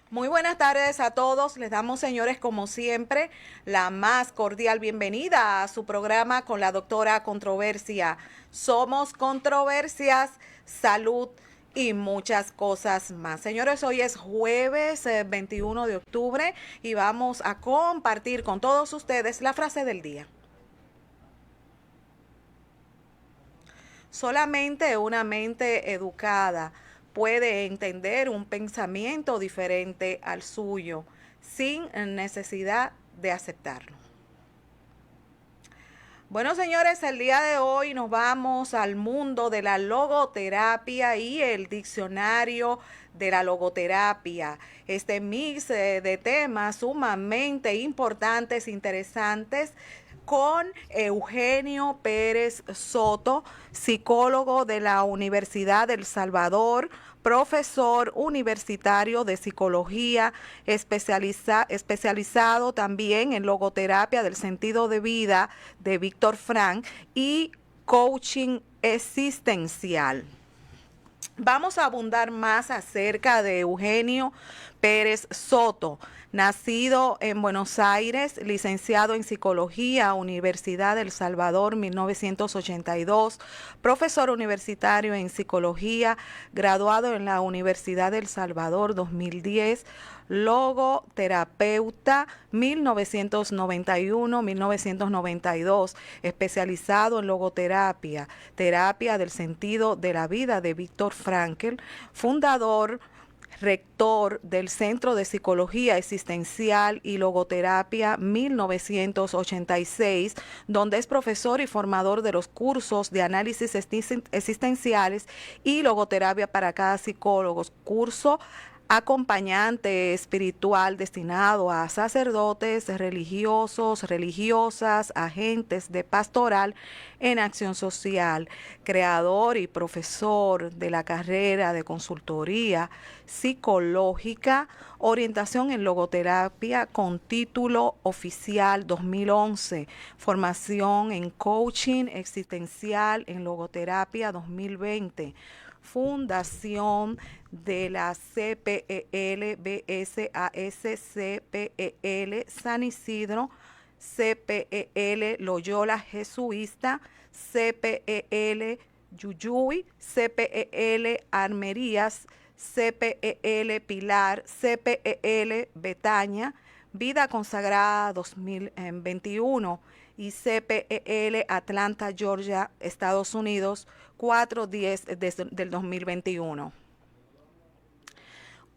Muy buenas tardes a todos. Les damos, señores, como siempre, la más cordial bienvenida a su programa con la doctora Controversia. Somos controversias, salud y muchas cosas más. Señores, hoy es jueves 21 de octubre y vamos a compartir con todos ustedes la frase del día. Solamente una mente educada puede entender un pensamiento diferente al suyo sin necesidad de aceptarlo. Bueno, señores, el día de hoy nos vamos al mundo de la logoterapia y el diccionario de la logoterapia. Este mix de temas sumamente importantes, interesantes, con Eugenio Pérez Soto, psicólogo de la Universidad del Salvador, profesor universitario de psicología, especializado también en logoterapia del sentido de vida de Víctor Frank y coaching existencial. Vamos a abundar más acerca de Eugenio Pérez Soto, nacido en Buenos Aires, licenciado en Psicología, Universidad del Salvador, 1982, profesor universitario en Psicología, graduado en la Universidad del Salvador, 2010, logoterapeuta 1991-1992, especializado en logoterapia, terapia del sentido de la vida de Víctor Frankl, fundador, rector del Centro de Psicología Existencial y Logoterapia 1986, donde es profesor y formador de los cursos de análisis existenciales y logoterapia para cada psicólogo, curso acompañante espiritual destinado a sacerdotes, religiosos, religiosas, agentes de pastoral en acción social, creador y profesor de la carrera de consultoría psicológica, orientación en logoterapia con título oficial 2011, formación en coaching existencial en logoterapia 2020, fundación de la CPEL, BSAS, CPEL San Isidro, CPEL Loyola Jesuista, CPEL Yuyuy, CPEL Armerías, CPEL Pilar, CPEL Betaña, Vida Consagrada 2021 y CPEL Atlanta, Georgia, Estados Unidos, 4/10 del 2021.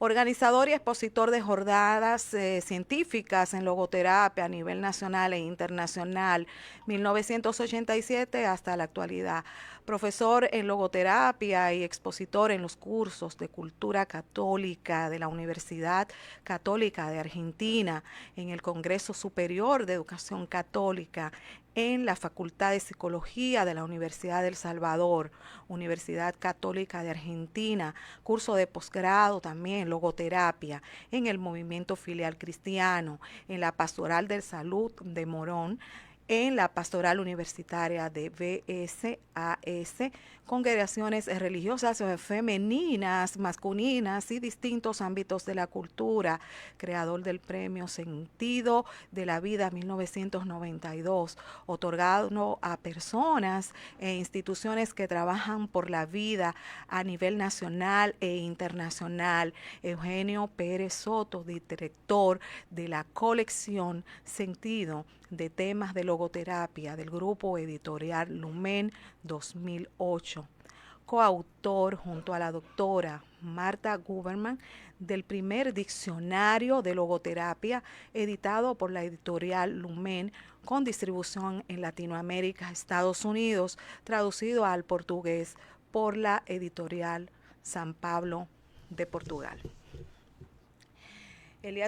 Organizador y expositor de jornadas científicas en logoterapia a nivel nacional e internacional, 1987 hasta la actualidad. Profesor en logoterapia y expositor en los cursos de cultura católica de la Universidad Católica de Argentina, en el Congreso Superior de Educación Católica, en la Facultad de Psicología de la Universidad del Salvador, Universidad Católica de Argentina, curso de posgrado también, logoterapia, en el Movimiento Filial Cristiano, en la Pastoral de Salud de Morón, en la Pastoral Universitaria de BSAS, congregaciones religiosas femeninas, masculinas y distintos ámbitos de la cultura, creador del Premio Sentido de la Vida 1992, otorgado a personas e instituciones que trabajan por la vida a nivel nacional e internacional. Eugenio Pérez Soto, director de la colección Sentido de temas de logoterapia del grupo editorial Lumen 2008, coautor junto a la doctora Marta Guberman del primer diccionario de logoterapia editado por la editorial Lumen con distribución en Latinoamérica, Estados Unidos, traducido al portugués por la editorial San Pablo de Portugal.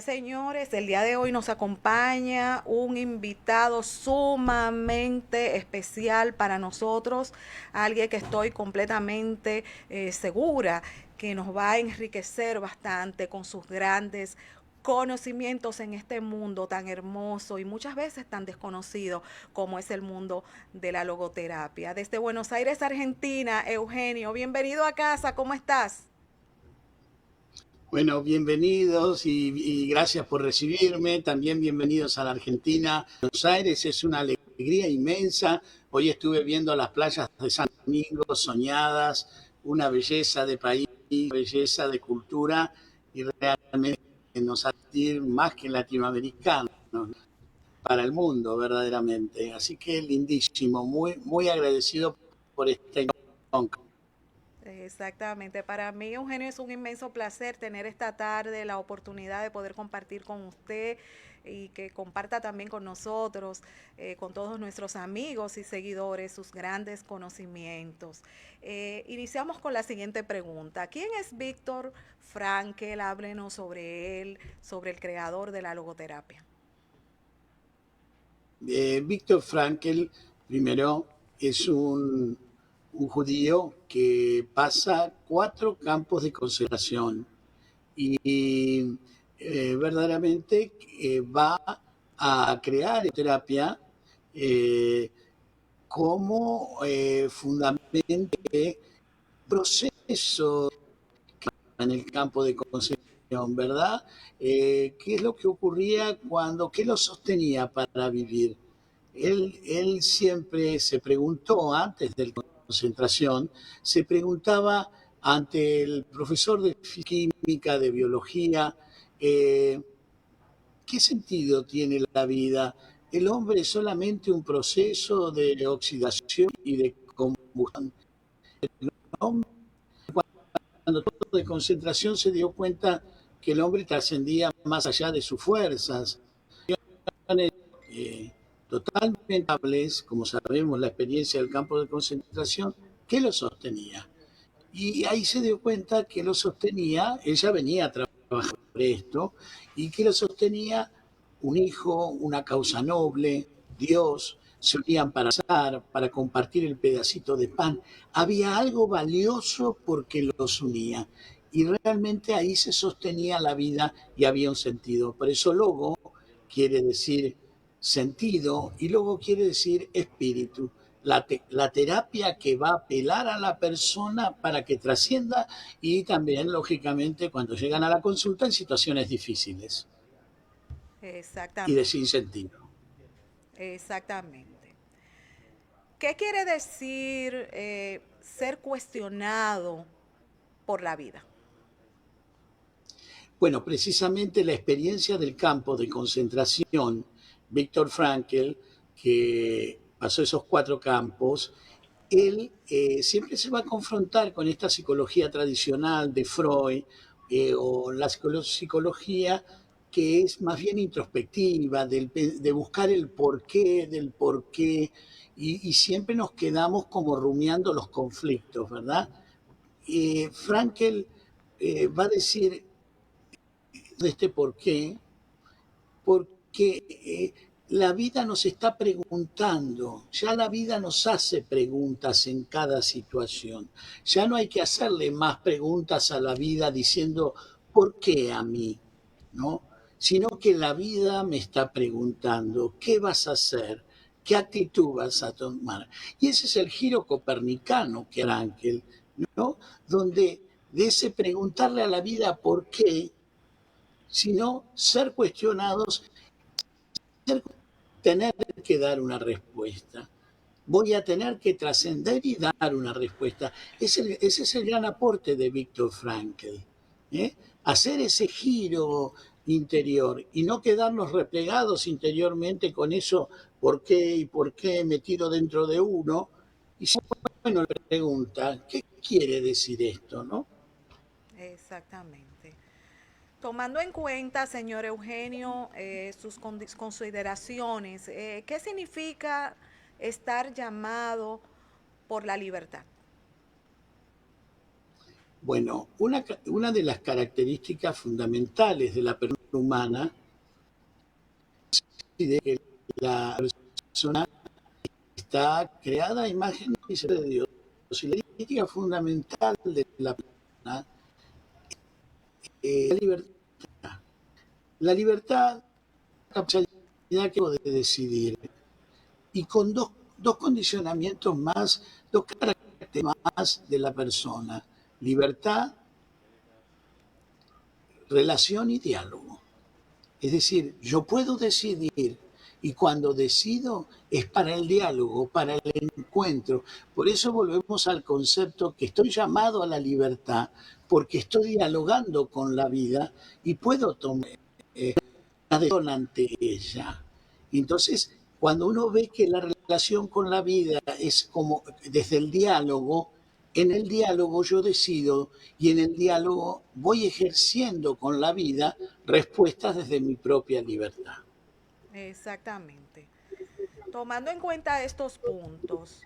Señores, el día de hoy nos acompaña un invitado sumamente especial para nosotros, alguien que estoy completamente segura que nos va a enriquecer bastante con sus grandes conocimientos en este mundo tan hermoso y muchas veces tan desconocido como es el mundo de la logoterapia. Desde Buenos Aires, Argentina, Eugenio, bienvenido a casa, ¿cómo estás? Bueno, bienvenidos y gracias por recibirme. También bienvenidos a la Argentina. Buenos Aires es una alegría inmensa. Hoy estuve viendo las playas de San Domingo soñadas, una belleza de país, belleza de cultura y realmente nos hace sentir más que latinoamericanos para el mundo, verdaderamente. Así que lindísimo, muy, muy agradecido por esta invitación. Exactamente. Para mí, Eugenio, es un inmenso placer tener esta tarde la oportunidad de poder compartir con usted y que comparta también con nosotros, con todos nuestros amigos y seguidores, sus grandes conocimientos. Iniciamos con la siguiente pregunta. ¿Quién es Víctor Frankl? Háblenos sobre él, sobre el creador de la logoterapia. Víctor Frankl, primero, es un judío que pasa 4 campos de concentración y verdaderamente va a crear terapia eh, como fundamental proceso en el campo de concentración, ¿verdad? ¿Qué es lo que ocurría qué lo sostenía para vivir? Él siempre se preguntó, antes de la concentración, se preguntaba ante el profesor de química, de biología, eh, ¿qué sentido tiene la vida? ¿El hombre es solamente un proceso de oxidación y de combustión? El hombre, cuando todo de concentración, se dio cuenta que el hombre trascendía más allá de sus fuerzas. Eh, Totalmente estables, como sabemos, la experiencia del campo de concentración, que lo sostenía. Y ahí se dio cuenta que lo sostenía, ella venía a trabajar por esto, y que lo sostenía un hijo, una causa noble, Dios, se unían para compartir el pedacito de pan. Había algo valioso porque los unía. Y realmente ahí se sostenía la vida y había un sentido. Por eso logo quiere decir sentido y luego quiere decir espíritu. La terapia que va a apelar a la persona para que trascienda y también, lógicamente, cuando llegan a la consulta en situaciones difíciles y de Exactamente, sinsentido. exactamente. ¿Qué quiere decir ser cuestionado por la vida? Bueno, precisamente la experiencia del campo de concentración, Víctor Frankl, que pasó esos 4 campos, él siempre se va a confrontar con esta psicología tradicional de Freud o la psicología que es más bien introspectiva, de buscar el porqué del porqué, y siempre nos quedamos como rumiando los conflictos, ¿verdad? Frankl va a decir de este porqué, porque la vida nos está preguntando, ya la vida nos hace preguntas en cada situación. Ya no hay que hacerle más preguntas a la vida diciendo, ¿por qué a mí? ¿No? Sino que la vida me está preguntando, ¿qué vas a hacer? ¿Qué actitud vas a tomar? Y ese es el giro copernicano que era Ángel, ¿no? Donde de ese preguntarle a la vida por qué, sino ser cuestionados, tener que dar una respuesta. Voy a tener que trascender y dar una respuesta. Ese es el gran aporte de Víctor Frankl. ¿eh? Hacer ese giro interior y no quedarnos replegados interiormente con eso, ¿por qué y por qué me tiro dentro de uno? Y si bueno, le pregunta, ¿qué quiere decir esto? ¿No? Exactamente. Tomando en cuenta, señor Eugenio, sus consideraciones, ¿qué significa estar llamado por la libertad? Bueno, una de las características fundamentales de la persona humana es que la persona está creada a imagen y semejanza de Dios. Y la característica fundamental de la persona es la libertad. La libertad, la capacidad que de decidir. Y con dos condicionamientos más, 2 características más de la persona. Libertad relación y diálogo. Es decir, yo puedo decidir y cuando decido es para el diálogo, para el encuentro. Por eso volvemos al concepto que estoy llamado a la libertad, porque estoy dialogando con la vida y puedo tomar una decisión ante ella. Entonces, cuando uno ve que la relación con la vida es como desde el diálogo, en el diálogo yo decido y en el diálogo voy ejerciendo con la vida respuestas desde mi propia libertad. Exactamente. Tomando en cuenta estos puntos,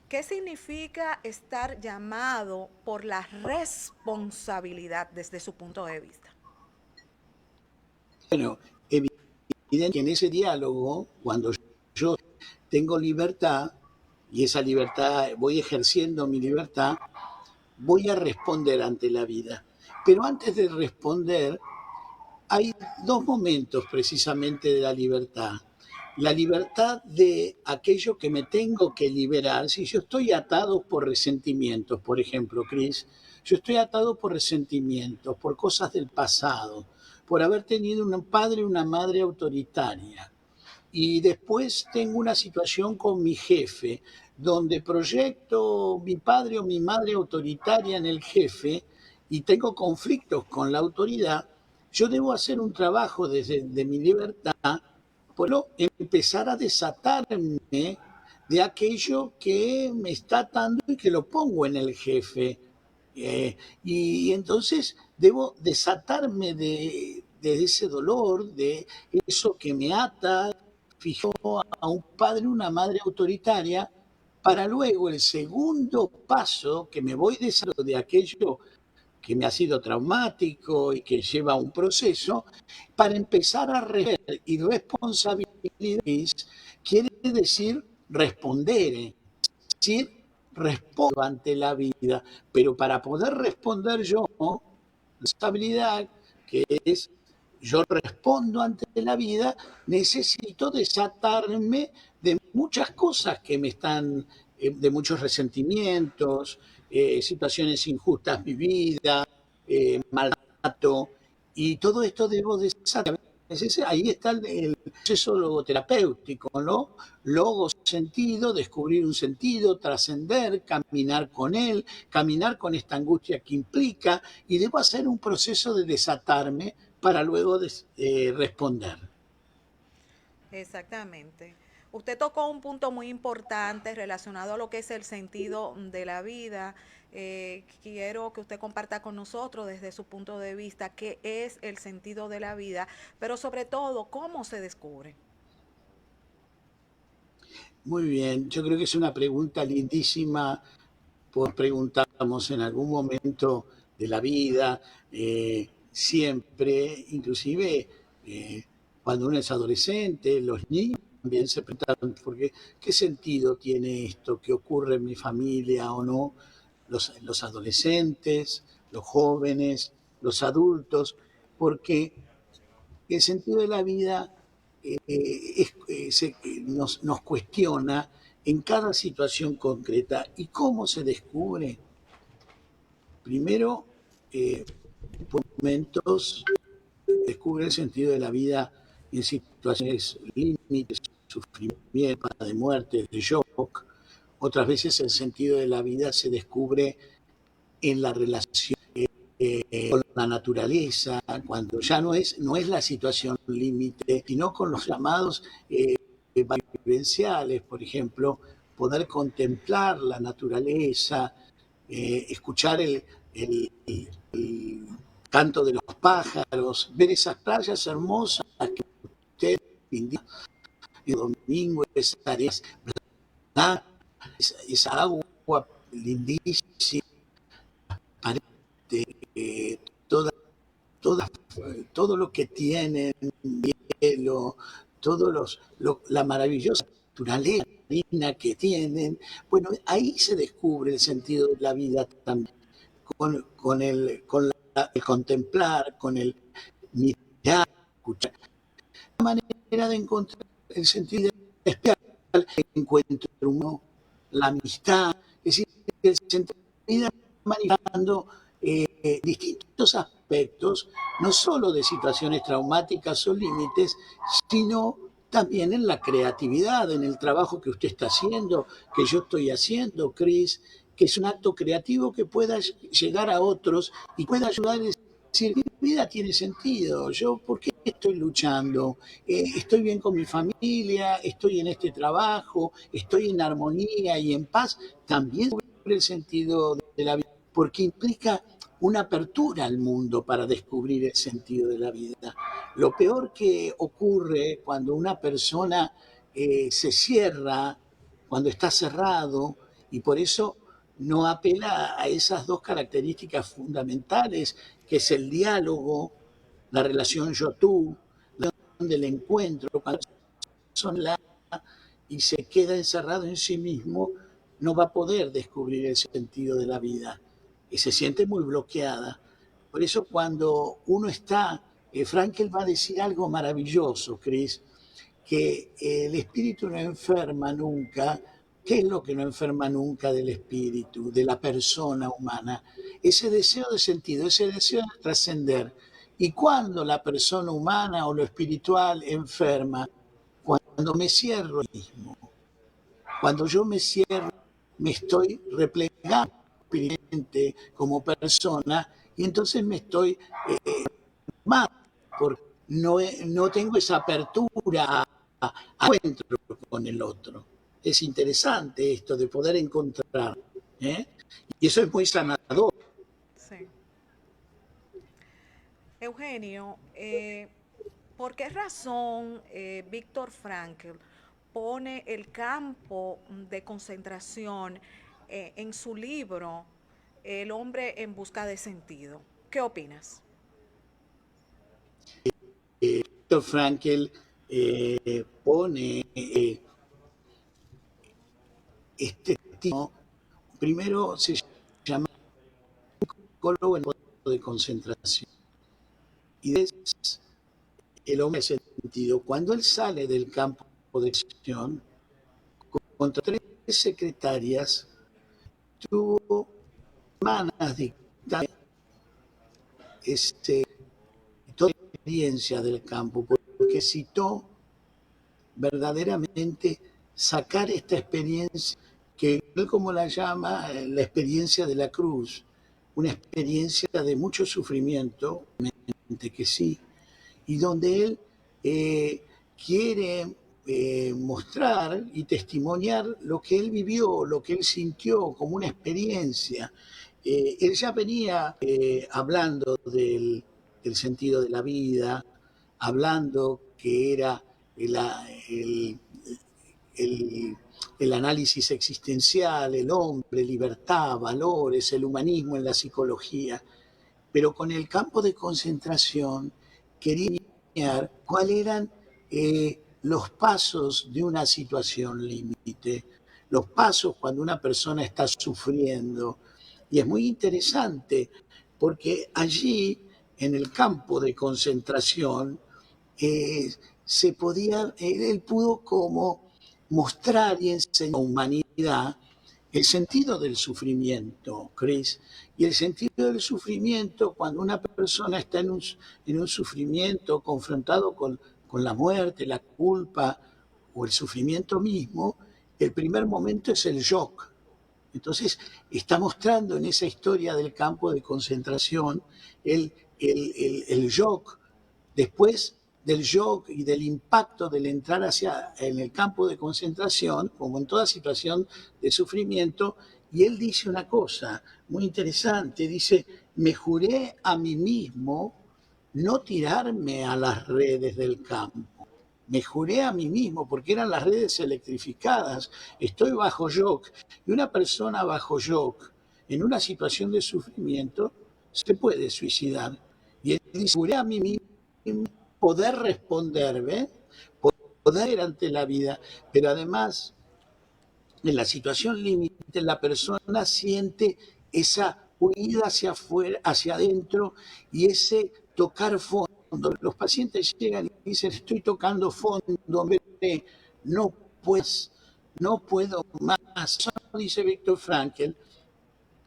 ¿qué significa estar llamado por la responsabilidad desde su punto de vista? Bueno, evidente que en ese diálogo, cuando yo tengo libertad y esa libertad, voy ejerciendo mi libertad, voy a responder ante la vida. Pero antes de responder, hay dos momentos precisamente de la libertad. La libertad de aquello que me tengo que liberar. Si yo estoy atado por resentimientos, por ejemplo, Cris, yo estoy atado por resentimientos, por cosas del pasado, por haber tenido un padre y una madre autoritaria. Y después tengo una situación con mi jefe, donde proyecto mi padre o mi madre autoritaria en el jefe y tengo conflictos con la autoridad. Yo debo hacer un trabajo desde de mi libertad, por empezar a desatarme de aquello que me está atando y que lo pongo en el jefe. Y entonces debo desatarme de ese dolor, de eso que me ata, fijó a un padre, una madre autoritaria, para luego el segundo paso que me voy deshaciendo de aquello que me ha sido traumático y que lleva un proceso, para empezar a rever y responsabilidades, quiere decir responder, decir respondo ante la vida, pero para poder responder yo, responsabilidad que es yo respondo ante la vida, necesito desatarme de muchas cosas que me están, de muchos resentimientos, situaciones injustas vividas, maltrato, y todo esto debo desatar. Ahí está el proceso logoterapéutico, ¿no? Logo, sentido, descubrir un sentido, trascender, caminar con él, caminar con esta angustia que implica, y debo hacer un proceso de desatarme para luego responder. Exactamente. Usted tocó un punto muy importante relacionado a lo que es el sentido de la vida. Quiero que usted comparta con nosotros desde su punto de vista qué es el sentido de la vida, pero sobre todo cómo se descubre. Muy bien, yo creo que es una pregunta lindísima, pues preguntamos en algún momento de la vida, siempre, inclusive cuando uno es adolescente, los niños también se preguntan, porque ¿qué sentido tiene esto que ocurre en mi familia o no? Los adolescentes, los jóvenes, los adultos, porque el sentido de la vida nos cuestiona en cada situación concreta. ¿Y cómo se descubre? Primero, momentos, descubre el sentido de la vida en situaciones límites, sufrimiento, de muerte, de shock. Otras veces el sentido de la vida se descubre en la relación con la naturaleza, cuando ya no es la situación límite, sino con los llamados vivenciales, por ejemplo, poder contemplar la naturaleza, escuchar el canto de los pájaros, ver esas playas hermosas que usted indica el domingo, esas áreas, esa agua lindísima, eh, toda, toda, todo lo que tienen, hielo, la maravillosa naturaleza que tienen. Bueno, ahí se descubre el sentido de la vida también, el contemplar, con el mirar, escuchar. Una manera de encontrar el sentido especial, el encuentro humano, la amistad, es decir, el sentido de la vida manifestando distintos aspectos, no solo de situaciones traumáticas o límites, sino también en la creatividad, en el trabajo que usted está haciendo, que yo estoy haciendo, Cris, que es un acto creativo que pueda llegar a otros y pueda ayudar a decir, mi vida tiene sentido, yo por qué estoy luchando, estoy bien con mi familia, estoy en este trabajo, estoy en armonía y en paz, también sobre el sentido de la vida, porque implica una apertura al mundo para descubrir el sentido de la vida. Lo peor que ocurre cuando una persona se cierra, cuando está cerrado, y por eso no apela a esas dos características fundamentales, que es el diálogo, la relación yo-tú, del encuentro, cuando son la y se queda encerrado en sí mismo, no va a poder descubrir el sentido de la vida y se siente muy bloqueada. Por eso cuando uno está, Frankel va a decir algo maravilloso, Chris, que el espíritu no enferma nunca. ¿Qué es lo que no enferma nunca del espíritu, de la persona humana? Ese deseo de sentido, ese deseo de trascender. Y cuando la persona humana o lo espiritual enferma, cuando me cierro mismo, cuando yo me cierro, me estoy replegando espiritualmente como persona y entonces me estoy mal, porque no tengo esa apertura a encuentro con el otro. Es interesante esto de poder encontrar, ¿eh? Y eso es muy sanador. Sí. Eugenio, ¿por qué razón Víctor Frankl pone el campo de concentración en su libro El hombre en busca de sentido? ¿Qué opinas? Viktor Frankl pone este tipo, primero se llama psicólogo en de concentración y es el hombre de sentido. Cuando él sale del campo de acción, contra tres secretarias, tuvo semanas dictando toda la experiencia del campo, porque citó verdaderamente sacar esta experiencia, que él como la llama, la experiencia de la cruz, una experiencia de mucho sufrimiento, que sí, y donde él quiere mostrar y testimoniar lo que él vivió, lo que él sintió como una experiencia. Él ya venía hablando del sentido de la vida, hablando que era el, el, el, el análisis existencial, el hombre, libertad, valores, el humanismo en la psicología, pero con el campo de concentración quería enseñar cuáles eran los pasos de una situación límite, los pasos cuando una persona está sufriendo. Y es muy interesante porque allí, en el campo de concentración, se podía, él pudo como mostrar y enseñar a la humanidad el sentido del sufrimiento, Chris. Y el sentido del sufrimiento, cuando una persona está en un sufrimiento confrontado con la muerte, la culpa o el sufrimiento mismo, el primer momento es el shock. Entonces, está mostrando en esa historia del campo de concentración el shock. Después del shock y del impacto del entrar en el campo de concentración, como en toda situación de sufrimiento, y él dice una cosa muy interesante, dice, me juré a mí mismo no tirarme a las redes del campo. Me juré a mí mismo, porque eran las redes electrificadas, estoy bajo shock, y una persona bajo shock, en una situación de sufrimiento, se puede suicidar. Y él dice, juré a mí mismo poder responder, ¿ves? Poder ante la vida, pero además en la situación límite la persona siente esa huida hacia afuera, hacia adentro y ese tocar fondo. Los pacientes llegan y dicen, estoy tocando fondo, no puedes, no puedo más. Eso dice Víctor Frankl,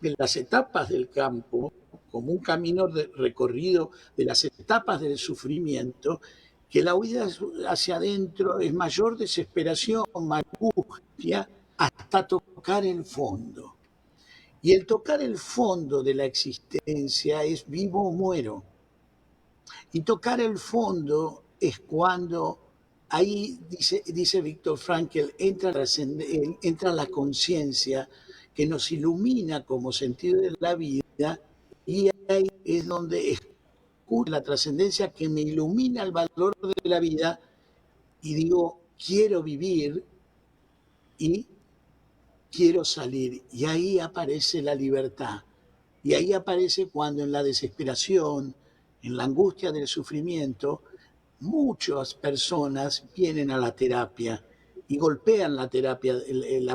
de las etapas del campo como un camino recorrido de las etapas del sufrimiento, que la huida hacia adentro es mayor desesperación, mayor angustia, hasta tocar el fondo. Y el tocar el fondo de la existencia es vivo o muero. Y tocar el fondo es cuando ahí, dice Víctor Frankl, entra la conciencia que nos ilumina como sentido de la vida, y ahí es donde escucho la trascendencia que me ilumina el valor de la vida y digo, quiero vivir y quiero salir. Y ahí aparece la libertad. Y ahí aparece cuando en la desesperación, en la angustia del sufrimiento, muchas personas vienen a la terapia y golpean la terapia,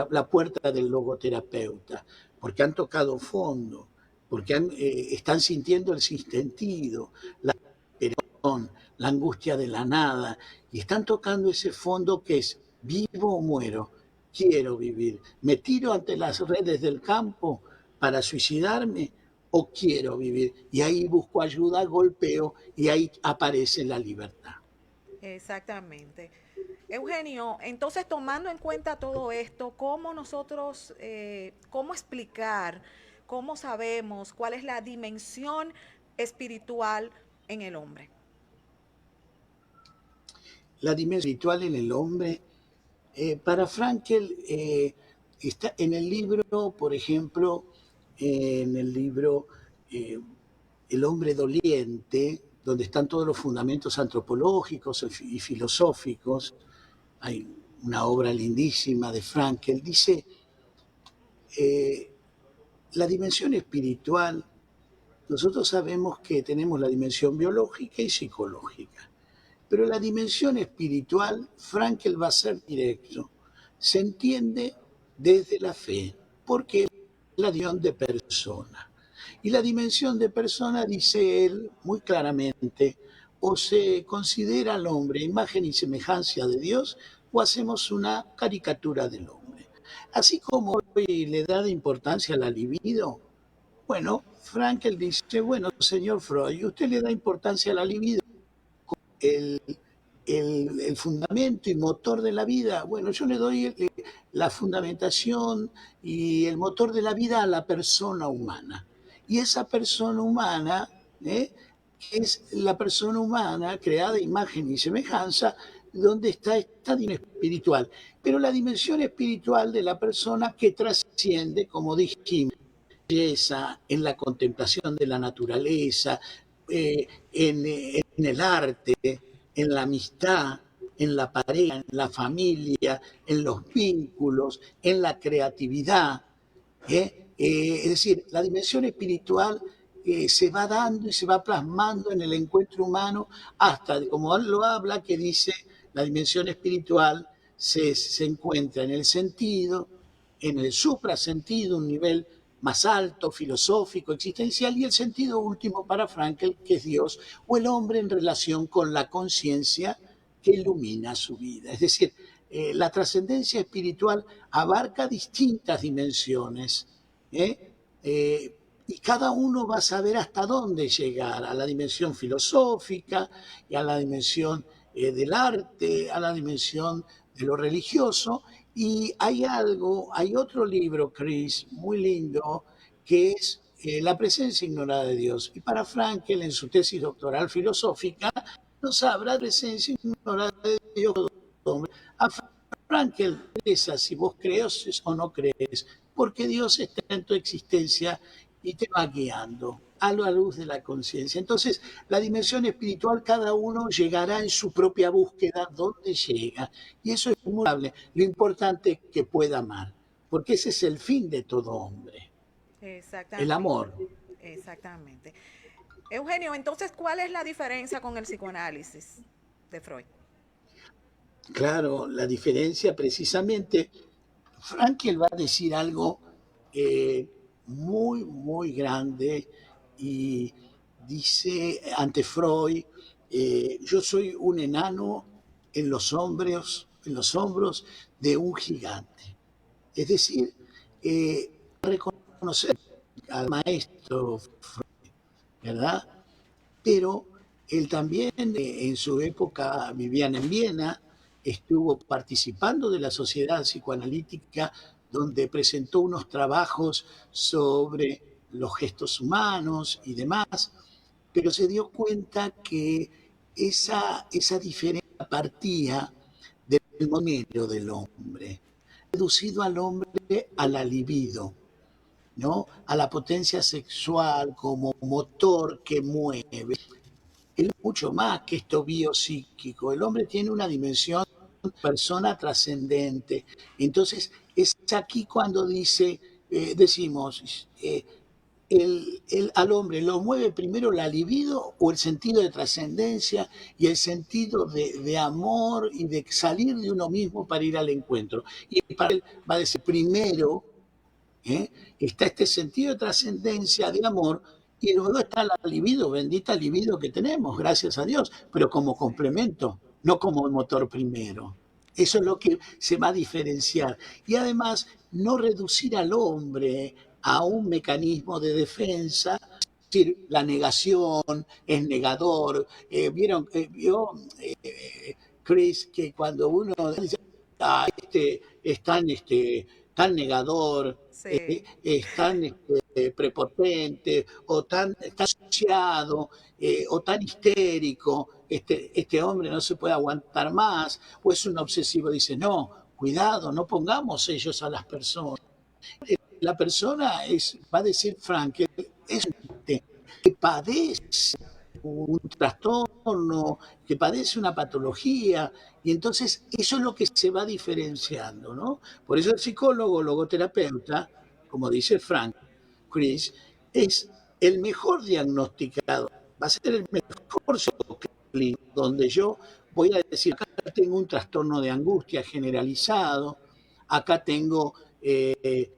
la puerta del logoterapeuta, porque han tocado fondo, porque están sintiendo el sinsentido, la desesperación, la angustia de la nada, y están tocando ese fondo que es vivo o muero, quiero vivir, me tiro ante las redes del campo para suicidarme o quiero vivir, y ahí busco ayuda, golpeo y ahí aparece la libertad. Exactamente. Eugenio, entonces tomando en cuenta todo esto, ¿cómo nosotros, cómo explicar, cómo sabemos cuál es la dimensión espiritual en el hombre? La dimensión espiritual en el hombre, para Frankel, está en el libro, por ejemplo, en el libro El hombre doliente, donde están todos los fundamentos antropológicos y filosóficos. Hay una obra lindísima de Frankel, dice, la dimensión espiritual, nosotros sabemos que tenemos la dimensión biológica y psicológica, pero la dimensión espiritual, Frankel va a ser directo, se entiende desde la fe, porque es la dimensión de persona. Y la dimensión de persona, dice él muy claramente, o se considera al hombre imagen y semejanza de Dios, o hacemos una caricatura del hombre. Así como hoy le da de importancia a la libido, bueno, Frankel dice, bueno, señor Freud, usted le da importancia a la libido, el, el fundamento y motor de la vida. Bueno, yo le doy la fundamentación y el motor de la vida a la persona humana. Y esa persona humana, que es la persona humana creada a imagen y semejanza, donde está esta dimensión espiritual. Pero la dimensión espiritual de la persona que trasciende, como dijimos, en la contemplación de la naturaleza, en el arte, en la amistad, en la pareja, en la familia, en los vínculos, en la creatividad. Es decir, la dimensión espiritual se va dando y se va plasmando en el encuentro humano hasta, como él lo habla, que dice, la dimensión espiritual se encuentra en el sentido, en el suprasentido, un nivel más alto, filosófico, existencial, y el sentido último para Frankl, que es Dios, o el hombre en relación con la conciencia que ilumina su vida. Es decir, la trascendencia espiritual abarca distintas dimensiones, ¿eh? Y cada uno va a saber hasta dónde llegar, a la dimensión filosófica, y a la dimensión del arte, a la dimensión de lo religioso. Y hay otro libro, Chris, muy lindo, que es La presencia ignorada de Dios. Y para Frankl, en su tesis doctoral filosófica, nos habla de presencia ignorada de Dios. A Frankl interesa si vos crees o no crees, porque Dios está en tu existencia y te va guiando a la luz de la conciencia. Entonces, la dimensión espiritual, cada uno llegará en su propia búsqueda donde llega. Y eso es inmutable. Lo importante es que pueda amar, porque ese es el fin de todo hombre, el Exactamente, amor. exactamente. Eugenio, entonces, ¿cuál es la diferencia con el psicoanálisis de Freud? Claro, la diferencia precisamente, Frankel va a decir algo muy, muy grande y dice ante Freud, yo soy un enano en los hombros de un gigante. Es decir, reconocer al maestro Freud, ¿verdad? Pero él también en su época vivían en Viena, estuvo participando de la Sociedad Psicoanalítica, donde presentó unos trabajos sobre los gestos humanos y demás, pero se dio cuenta que esa diferencia partía del modelo del hombre, reducido al hombre a la libido, ¿no? A la potencia sexual como motor que mueve. Él es mucho más que esto biopsíquico. El hombre tiene una dimensión persona trascendente. Entonces, es aquí cuando decimos, al hombre lo mueve primero la libido o el sentido de trascendencia y el sentido de amor y de salir de uno mismo para ir al encuentro. Y para él va a decir, primero ¿eh? Está este sentido de trascendencia, de amor, y luego está la libido, bendita libido que tenemos, gracias a Dios, pero como Sí. complemento, no como motor primero. Eso es lo que se va a diferenciar. Y además, no reducir al hombre a un mecanismo de defensa, es decir, la negación, es negador. Vio, Chris, que cuando uno dice, es tan negador, Sí. es tan prepotente, o tan asociado, o tan histérico, este hombre no se puede aguantar más, o es un obsesivo, dice, no, cuidado, no pongamos ellos a las personas. La persona va a decir Frank, es que padece un trastorno, que padece una patología, y entonces eso es lo que se va diferenciando, ¿no? Por eso el psicólogo, logoterapeuta, como dice Frank, Chris, es el mejor diagnosticador, va a ser el mejor clínico, donde yo voy a decir, acá tengo un trastorno de angustia generalizado, acá tengo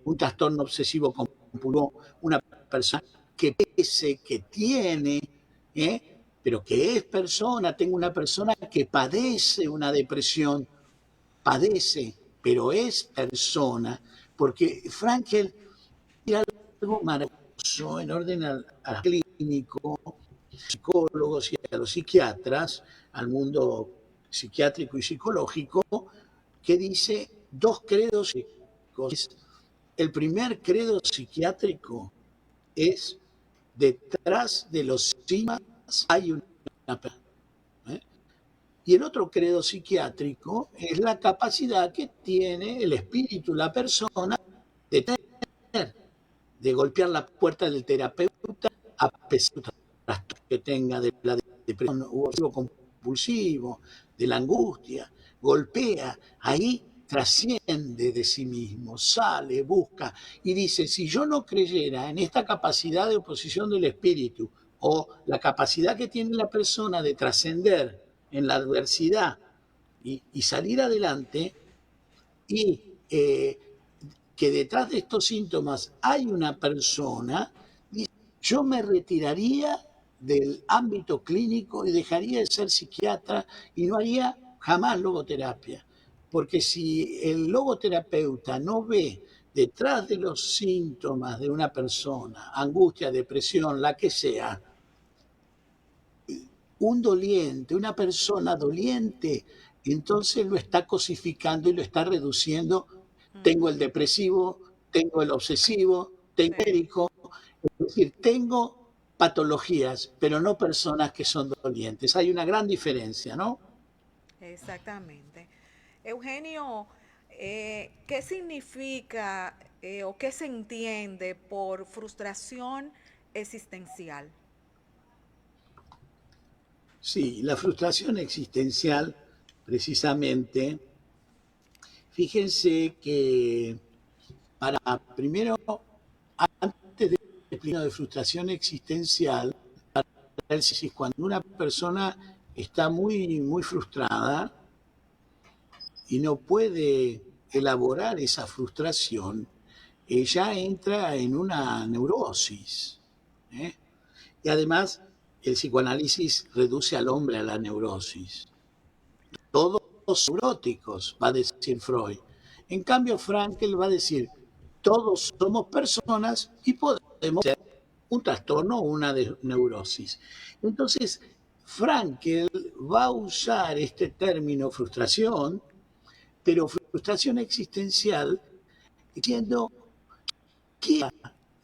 un trastorno obsesivo compulsivo, una persona que pese, que tiene, ¿eh? Pero que es persona, tengo una persona que padece una depresión, padece, pero es persona, porque Frankel era algo maravilloso en orden al clínico, psicólogos y a los psiquiatras, al mundo psiquiátrico y psicológico, que dice dos credos psiquiátricos. El primer credo psiquiátrico es detrás de los síntomas hay una persona. ¿eh? Y el otro credo psiquiátrico es la capacidad que tiene el espíritu, la persona, de tener, de golpear la puerta del terapeuta a pesar del trastorno que tenga de la depresión o compulsivo, de la angustia, golpea, ahí trasciende de sí mismo, sale, busca y dice, si yo no creyera en esta capacidad de oposición del espíritu o la capacidad que tiene la persona de trascender en la adversidad y salir adelante y que detrás de estos síntomas hay una persona, yo me retiraría del ámbito clínico y dejaría de ser psiquiatra y no haría jamás logoterapia. Porque si el logoterapeuta no ve detrás de los síntomas de una persona, angustia, depresión, la que sea, un doliente, una persona doliente, entonces lo está cosificando y lo está reduciendo. Tengo el Ujú. depresivo, tengo el obsesivo, tengo el Sí, médico, es decir, tengo patologías, pero no personas que son dolientes. Hay una gran diferencia, ¿no? exactamente. Eugenio, ¿qué significa o qué se entiende por frustración existencial? Sí, la frustración existencial, precisamente, fíjense que para primero, antes de explicar de frustración existencial, cuando una persona está muy frustrada y no puede elaborar esa frustración, ella entra en una neurosis. ¿eh? Y además, el psicoanálisis reduce al hombre a la neurosis. Todos neuróticos, va a decir Freud. En cambio, Frankl va a decir, todos somos personas y podemos ser. un trastorno o una neurosis. Entonces, Frankel va a usar este término frustración, pero frustración existencial, diciendo que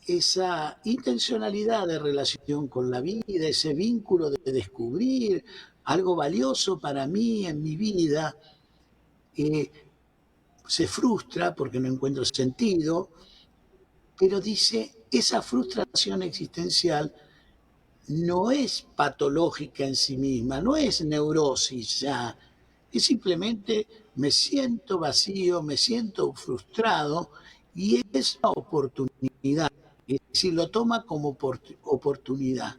esa intencionalidad de relación con la vida, ese vínculo de descubrir algo valioso para mí en mi vida, se frustra porque no encuentro sentido, pero dice, esa frustración existencial no es patológica en sí misma, no es neurosis ya, es simplemente me siento vacío, me siento frustrado y es una oportunidad, es decir, lo toma como oportunidad.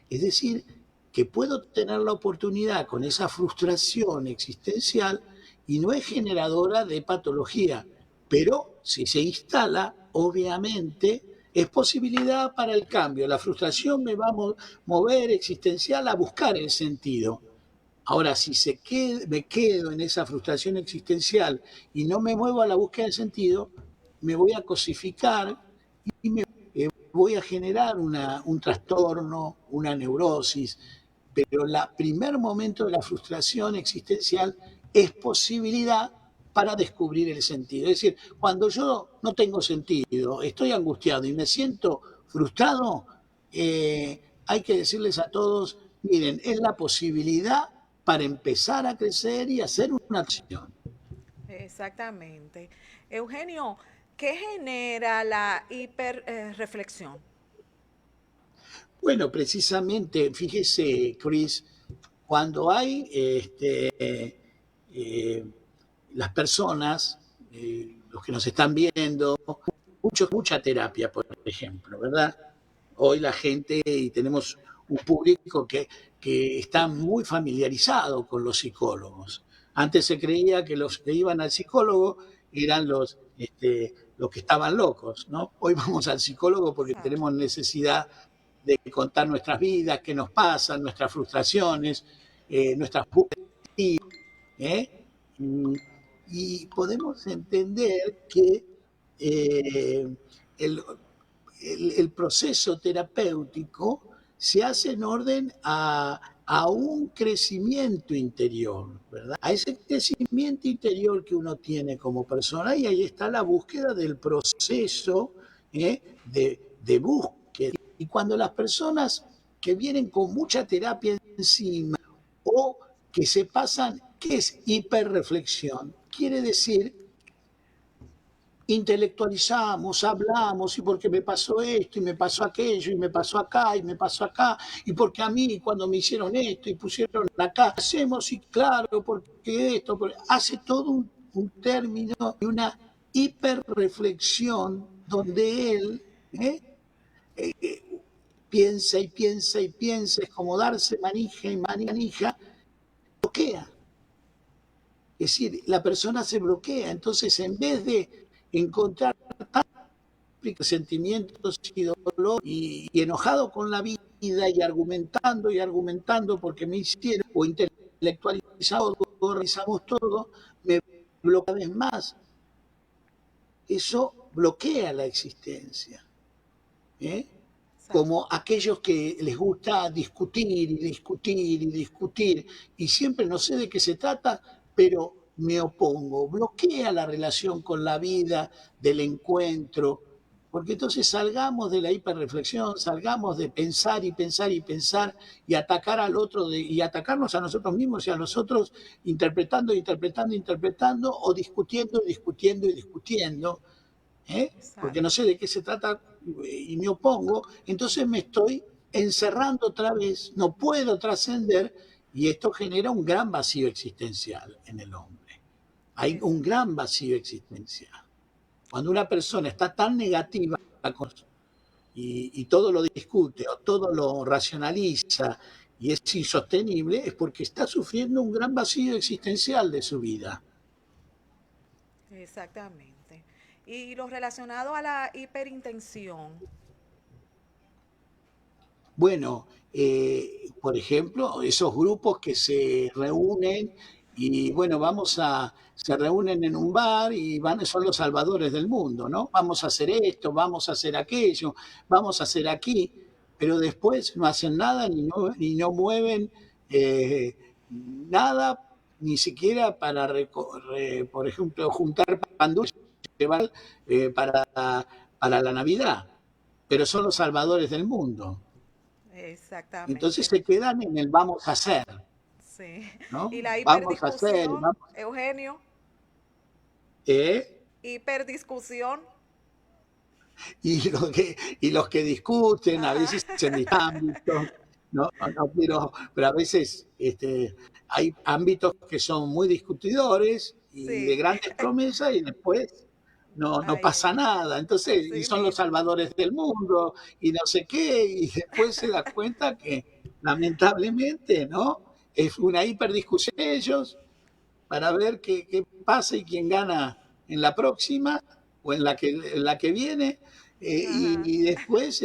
Es decir, que puedo tener la oportunidad con esa frustración existencial y no es generadora de patología, pero si se instala, obviamente, es posibilidad para el cambio. La frustración me va a mover existencial a buscar el sentido. Ahora, si me quedo en esa frustración existencial y no me muevo a la búsqueda del sentido, me voy a cosificar y me voy a generar un trastorno, una neurosis. Pero el primer momento de la frustración existencial es posibilidad para descubrir el sentido. Es decir, cuando yo no tengo sentido, estoy angustiado y me siento frustrado, hay que decirles a todos, miren, es la posibilidad para empezar a crecer y hacer una acción. Exactamente. Eugenio, ¿qué genera la hiperreflexión? Bueno, precisamente, fíjese, Chris, cuando hay eh, las personas, los que nos están viendo, mucha terapia, por ejemplo, ¿verdad? Hoy la gente, y tenemos un público que está muy familiarizado con los psicólogos. Antes se creía que los que iban al psicólogo eran los que estaban locos, ¿no? Hoy vamos al psicólogo porque tenemos Exacto. necesidad de contar nuestras vidas, qué nos pasa, nuestras frustraciones, nuestras ¿eh? Y podemos entender que eh, el, el proceso terapéutico se hace en orden a un crecimiento interior, ¿verdad? A ese crecimiento interior que uno tiene como persona y ahí está la búsqueda del proceso de búsqueda. Y cuando las personas que vienen con mucha terapia encima o que se pasan, ¿qué es hiperreflexión? Quiere decir intelectualizamos, hablamos, y porque me pasó esto, y me pasó aquello, y me pasó acá, y me pasó acá, y porque a mí cuando me hicieron esto y pusieron acá, hacemos, y claro, porque esto, hace todo un término y una hiperreflexión donde él piensa y piensa y piensa, es como darse manija y manija, bloquea. Es decir, la persona se bloquea, entonces en vez de encontrar sentimientos y dolor y enojado con la vida y argumentando porque me hicieron o intelectualizado, realizamos todo, me bloquea cada vez más. Eso bloquea la existencia. ¿eh? Como Exacto. aquellos que les gusta discutir y discutir y discutir y siempre no sé de qué se trata, pero me opongo, bloquea la relación con la vida, del encuentro, porque entonces salgamos de la hiperreflexión, salgamos de pensar y pensar y pensar y atacar al otro y atacarnos a nosotros mismos y a los otros interpretando, interpretando, interpretando o discutiendo, discutiendo y discutiendo porque no Exacto. sé de qué se trata y me opongo, entonces me estoy encerrando otra vez, no puedo trascender y esto genera un gran vacío existencial en el hombre. Hay un Exacto. gran vacío existencial. Cuando una persona está tan negativa y todo lo discute o todo lo racionaliza y es insostenible, es porque está sufriendo un gran vacío existencial de su vida. Exactamente. Y lo relacionado a la hiperintención. Bueno, por ejemplo, esos grupos que se reúnen y bueno, se reúnen en un bar y son los salvadores del mundo, ¿no? Vamos a hacer esto, vamos a hacer aquello, vamos a hacer aquí. pero después no hacen nada ni no mueven nada, ni siquiera para, por ejemplo, juntar pan dulce llevar, para la Navidad, pero son los salvadores del mundo. Entonces Exactamente. se quedan en el vamos a hacer, Sí. Y ¿no? la Vamos a hacer, hiperdiscusión, vamos, Eugenio, ¿eh? hiperdiscusión. Y los que discuten, a Ajá. veces en distintos ámbitos, no quiero, pero a veces hay ámbitos que son muy discutidores y de Sí. grandes promesas y después no pasa Ay, nada. Entonces, y así son los mismo. salvadores del mundo y no sé qué, y después se da cuenta que lamentablemente, ¿no? Es una hiperdiscusión de ellos para ver qué pasa y quién gana en la próxima o en la que viene, Ajá. y después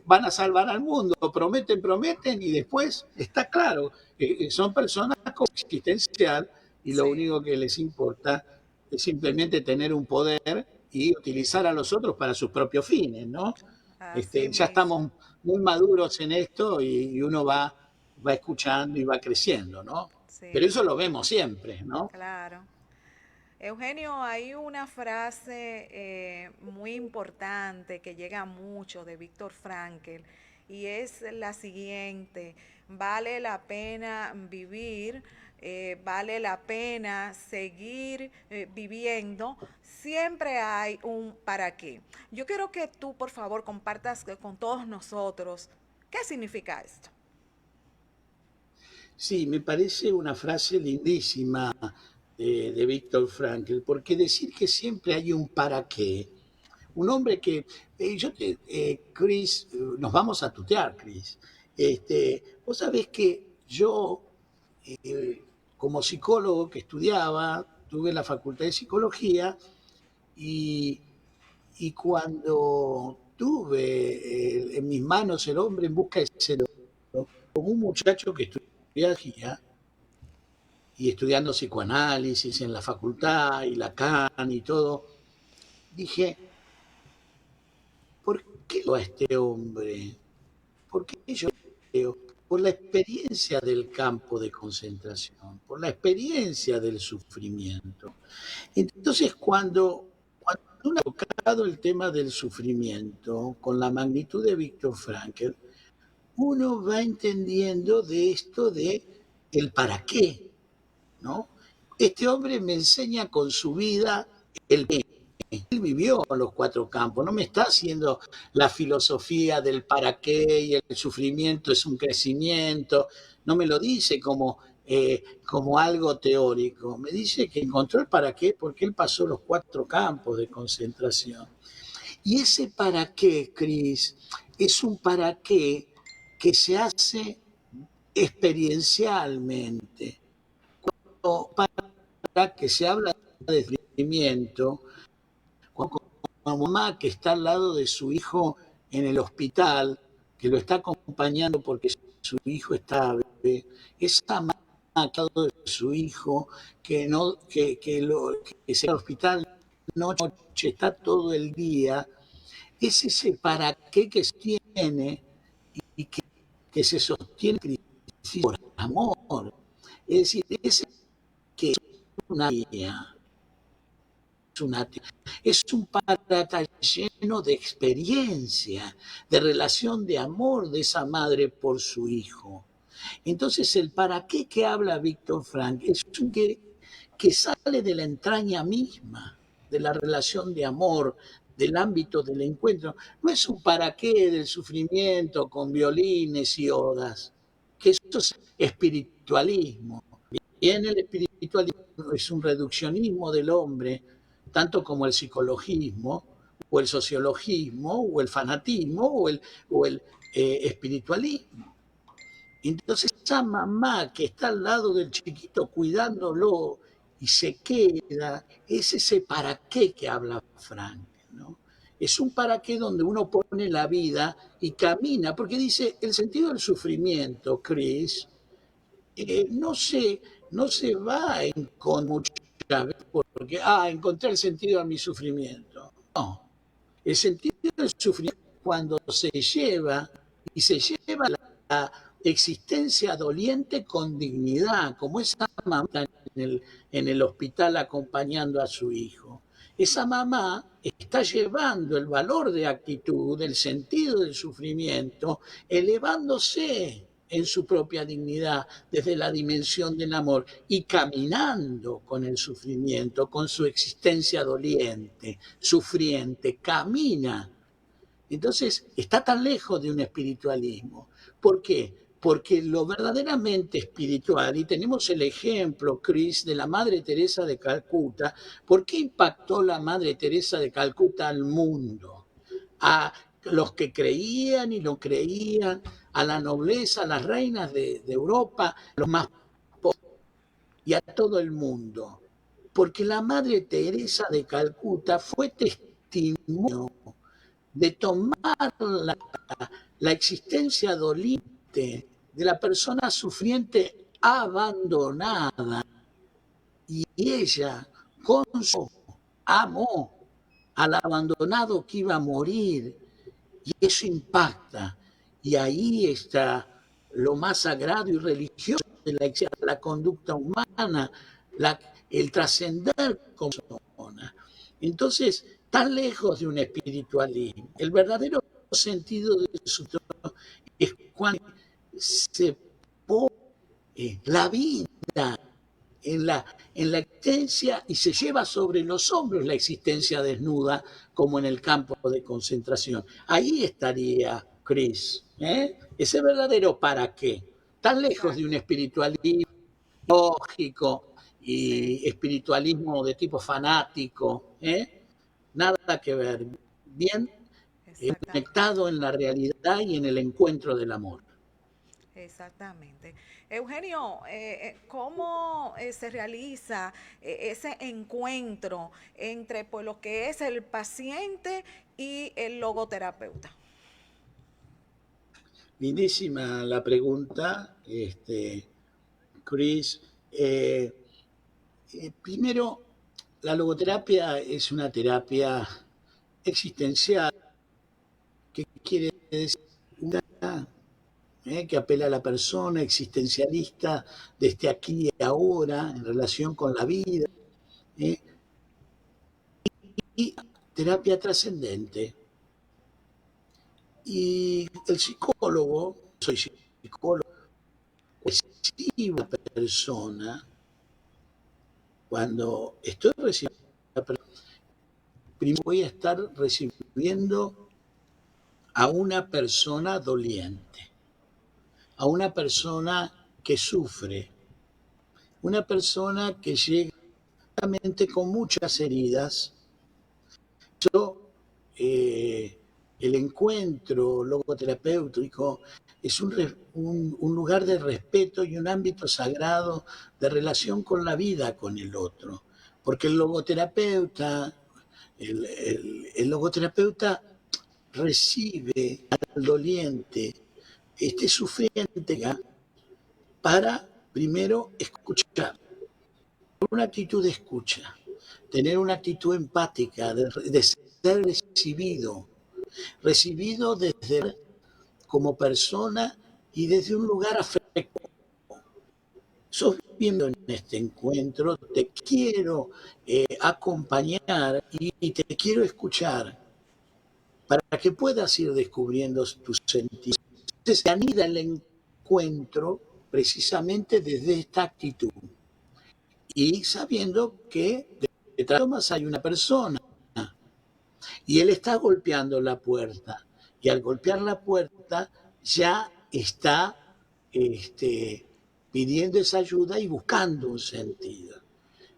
van a salvar al mundo, prometen y después está claro, son personas con existencial y lo Sí, único que les importa es simplemente tener un poder y utilizar a los otros para sus propios fines, ¿no? así Ya mismo. estamos muy maduros en esto y uno va escuchando y va creciendo, ¿no? Pero eso Sí, lo vemos siempre, ¿no? claro. Eugenio, hay una frase muy importante que llega mucho de Víctor Frankl y es la siguiente: vale la pena vivir, vale la pena seguir viviendo, siempre hay un para qué. Yo quiero que tú, por favor, compartas con todos nosotros qué significa esto. Sí, me parece una frase lindísima de Víctor Frankl, porque decir que siempre hay un para qué, un hombre que, Chris, nos vamos a tutear, Chris. Vos sabés que yo, eh, como psicólogo que estudiaba, tuve la facultad de psicología y, y cuando tuve en mis manos El hombre en busca de sentido, como un muchacho que estudiaba y estudiando psicoanálisis en la facultad y Lacan y todo, dije, ¿por qué lo a este hombre? ¿Por qué yo creo? Por la experiencia del campo de concentración, por la experiencia del sufrimiento. Entonces, cuando uno ha tocado el tema del sufrimiento con la magnitud de Víctor Frankl, uno va entendiendo de esto de el para qué, ¿no? Este hombre me enseña con su vida el qué. Él vivió los cuatro campos, no me está haciendo la filosofía del para qué y el sufrimiento es un crecimiento, no me lo dice como algo teórico, me dice que encontró el para qué porque él pasó los cuatro campos de concentración. Y ese para qué, Cris, es un para qué que se hace experiencialmente. Para que se habla de sufrimiento, cuando mamá que está al lado de su hijo en el hospital, que lo está acompañando porque su hijo está bebé, esa mamá al lado de su hijo que se va al hospital noche, está todo el día, es ese para qué que se tiene y que se sostiene por amor. Es decir, ese que es una guía, es un parata lleno de experiencia, de relación de amor de esa madre por su hijo. Entonces el para qué que habla Víctor Frank es un que sale de la entraña misma, de la relación de amor, del ámbito del encuentro. No es un para qué del sufrimiento con violines y odas, que eso es espiritualismo. Bien, el espiritualismo es un reduccionismo del hombre, tanto como el psicologismo, o el sociologismo, o el fanatismo, o el espiritualismo. Entonces esa mamá que está al lado del chiquito cuidándolo y se queda, es ese para qué que habla Frank, ¿no? Es un para qué donde uno pone la vida y camina, porque dice, el sentido del sufrimiento, Chris, no se va con muchas veces porque, encontré el sentido a mi sufrimiento. No, el sentido del sufrimiento cuando se lleva y se lleva la existencia doliente con dignidad, como esa mamá en el hospital acompañando a su hijo. Esa mamá está llevando el valor de actitud, el sentido del sufrimiento, elevándose en su propia dignidad desde la dimensión del amor y caminando con el sufrimiento, con su existencia doliente, sufriente, camina. Entonces, está tan lejos de un espiritualismo. ¿Por qué? Porque lo verdaderamente espiritual, y tenemos el ejemplo, Chris, de la Madre Teresa de Calcuta. ¿Por qué impactó la Madre Teresa de Calcuta al mundo? A los que creían y no creían, a la nobleza, a las reinas de Europa, a los más pobres y a todo el mundo. Porque la Madre Teresa de Calcuta fue testimonio de tomar la existencia doliente de la persona sufriente abandonada, y ella con su amó al abandonado que iba a morir, y eso impacta. Y ahí está lo más sagrado y religioso de la conducta humana, el trascender como persona. Entonces, tan lejos de un espiritualismo, el verdadero sentido de su trono es cuando se pone la vida en la existencia y se lleva sobre los hombros la existencia desnuda, como en el campo de concentración. Ahí estaría Chris, ¿eh? Ese verdadero para qué, tan lejos de un Exacto. espiritualismo lógico Sí, y espiritualismo de tipo fanático, ¿eh? Nada que ver, bien exactamente. conectado en la realidad y en el encuentro del amor. Exactamente. Eugenio, ¿cómo se realiza ese encuentro entre pues, lo que es el paciente y el logoterapeuta? Lindísima la pregunta, Chris. Primero, la logoterapia es una terapia existencial, que quiere decir una que apela a la persona, existencialista, desde aquí y ahora, en relación con la vida, ¿eh? Y terapia trascendente. Y el psicólogo, soy psicólogo, recibe a la persona cuando estoy recibiendo a la persona, primero voy a estar recibiendo a una persona doliente, a una persona que sufre, una persona que llega con muchas heridas. Yo, eh, el encuentro logoterapéutico es un lugar de respeto y un ámbito sagrado de relación con la vida, con el otro. Porque el logoterapeuta, el logoterapeuta recibe al doliente, este sufriente, para primero escuchar, una actitud de escucha, tener una actitud empática, de ser recibido, recibido desde como persona y desde un lugar afectivo. Sos viendo en este encuentro, te quiero acompañar y te quiero escuchar para que puedas ir descubriendo tus sentidos. Entonces se anida el encuentro precisamente desde esta actitud y sabiendo que detrás de más hay una persona y él está golpeando la puerta, y al golpear la puerta ya está pidiendo esa ayuda y buscando un sentido.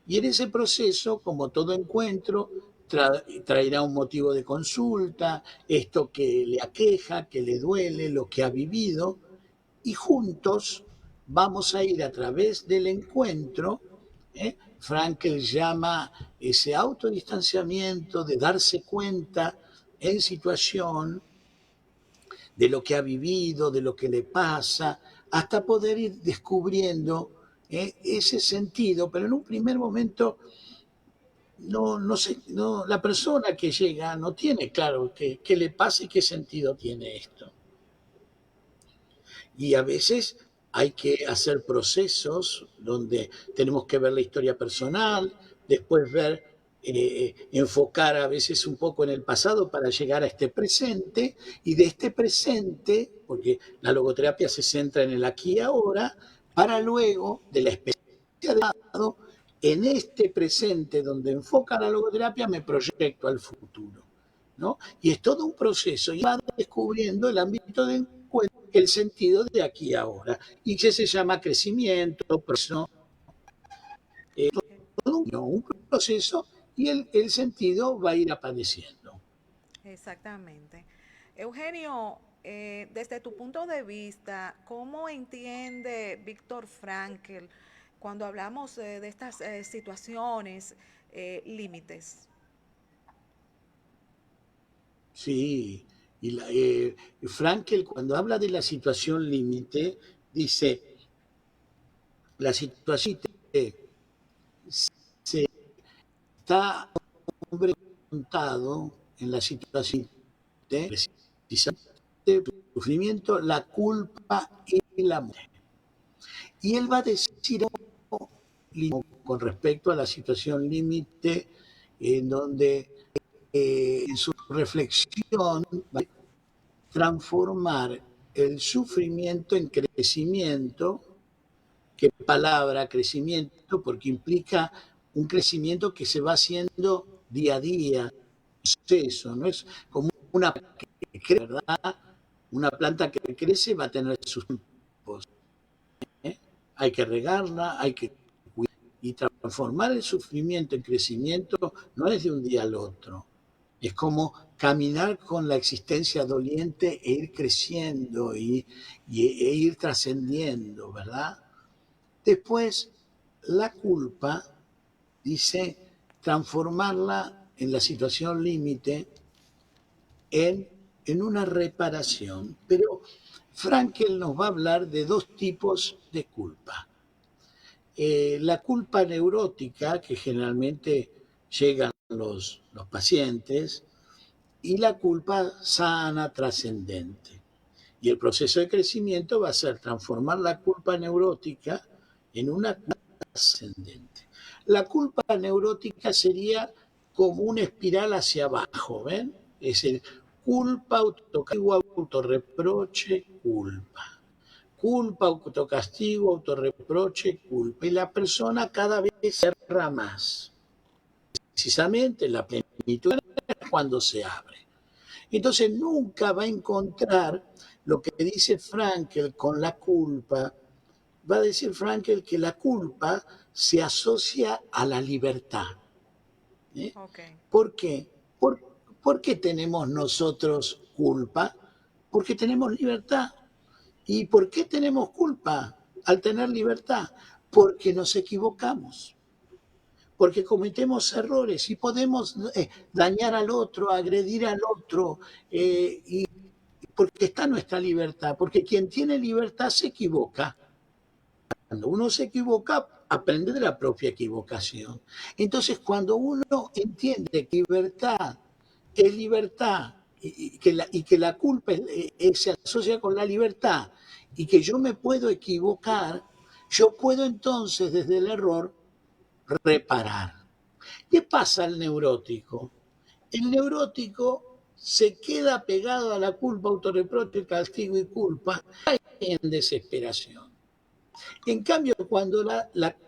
Y en ese proceso, como todo encuentro, traerá un motivo de consulta, esto que le aqueja, que le duele, lo que ha vivido, y juntos vamos a ir a través del encuentro. Frankel llama ese autodistanciamiento de darse cuenta en situación de lo que ha vivido, de lo que le pasa, hasta poder ir descubriendo ese sentido, pero en un primer momento la persona que llega no tiene claro qué le pasa y qué sentido tiene esto. Y a veces hay que hacer procesos donde tenemos que ver la historia personal, después ver, enfocar a veces un poco en el pasado para llegar a este presente, y de este presente, porque la logoterapia se centra en el aquí y ahora, para luego de la experiencia de pasado, en este presente donde enfoca la logoterapia me proyecto al futuro, ¿no? Y es todo un proceso y va descubriendo el ámbito de encuentro, el sentido de aquí y ahora, y que se llama crecimiento, proceso, todo un proceso, y el sentido va a ir apareciendo. Exactamente. Eugenio, desde tu punto de vista, ¿cómo entiende Víctor Frankl cuando hablamos de estas situaciones límites? Sí, y Frankel cuando habla de la situación límite, dice, la situación se está hombre contado en la situación de precisamente el sufrimiento, la culpa y la muerte. Y él va a decir con respecto a la situación límite, en donde en su reflexión va a transformar el sufrimiento en crecimiento. ¿Qué palabra crecimiento? Porque implica un crecimiento que se va haciendo día a día, proceso, no es como una que crece, ¿verdad? Una planta que crece va a tener sus tiempos, ¿eh? Hay que regarla, hay que cuidar, y transformar el sufrimiento en crecimiento no es de un día al otro. Es como caminar con la existencia doliente e ir creciendo e ir trascendiendo, ¿verdad? Después, la culpa, dice, transformarla en la situación límite en una reparación. Pero Frankel nos va a hablar de dos tipos de culpa. La culpa neurótica, que generalmente llegan los pacientes, y la culpa sana, trascendente. Y el proceso de crecimiento va a ser transformar la culpa neurótica en una culpa ascendente. La culpa neurótica sería como una espiral hacia abajo, ¿ven? Es el culpa, autocastigo, autorreproche, culpa. Culpa, autocastigo, autorreproche, culpa. Y la persona cada vez se cierra más. Precisamente la plenitud es cuando se abre. Entonces nunca va a encontrar lo que dice Frankel con la culpa. Va a decir Frankel que la culpa se asocia a la libertad. ¿Eh? Ok. ¿Por qué? ¿Por qué tenemos nosotros culpa? Porque tenemos libertad. ¿Y por qué tenemos culpa al tener libertad? Porque nos equivocamos, porque cometemos errores y podemos dañar al otro, agredir al otro, y porque está nuestra libertad, porque quien tiene libertad se equivoca. Cuando uno se equivoca, aprende de la propia equivocación. Entonces, cuando uno entiende que libertad es libertad y que la culpa se asocia con la libertad y que yo me puedo equivocar, yo puedo entonces desde el error reparar. ¿Qué pasa al neurótico? El neurótico se queda pegado a la culpa, autorreproche, castigo y culpa en desesperación. En cambio, cuando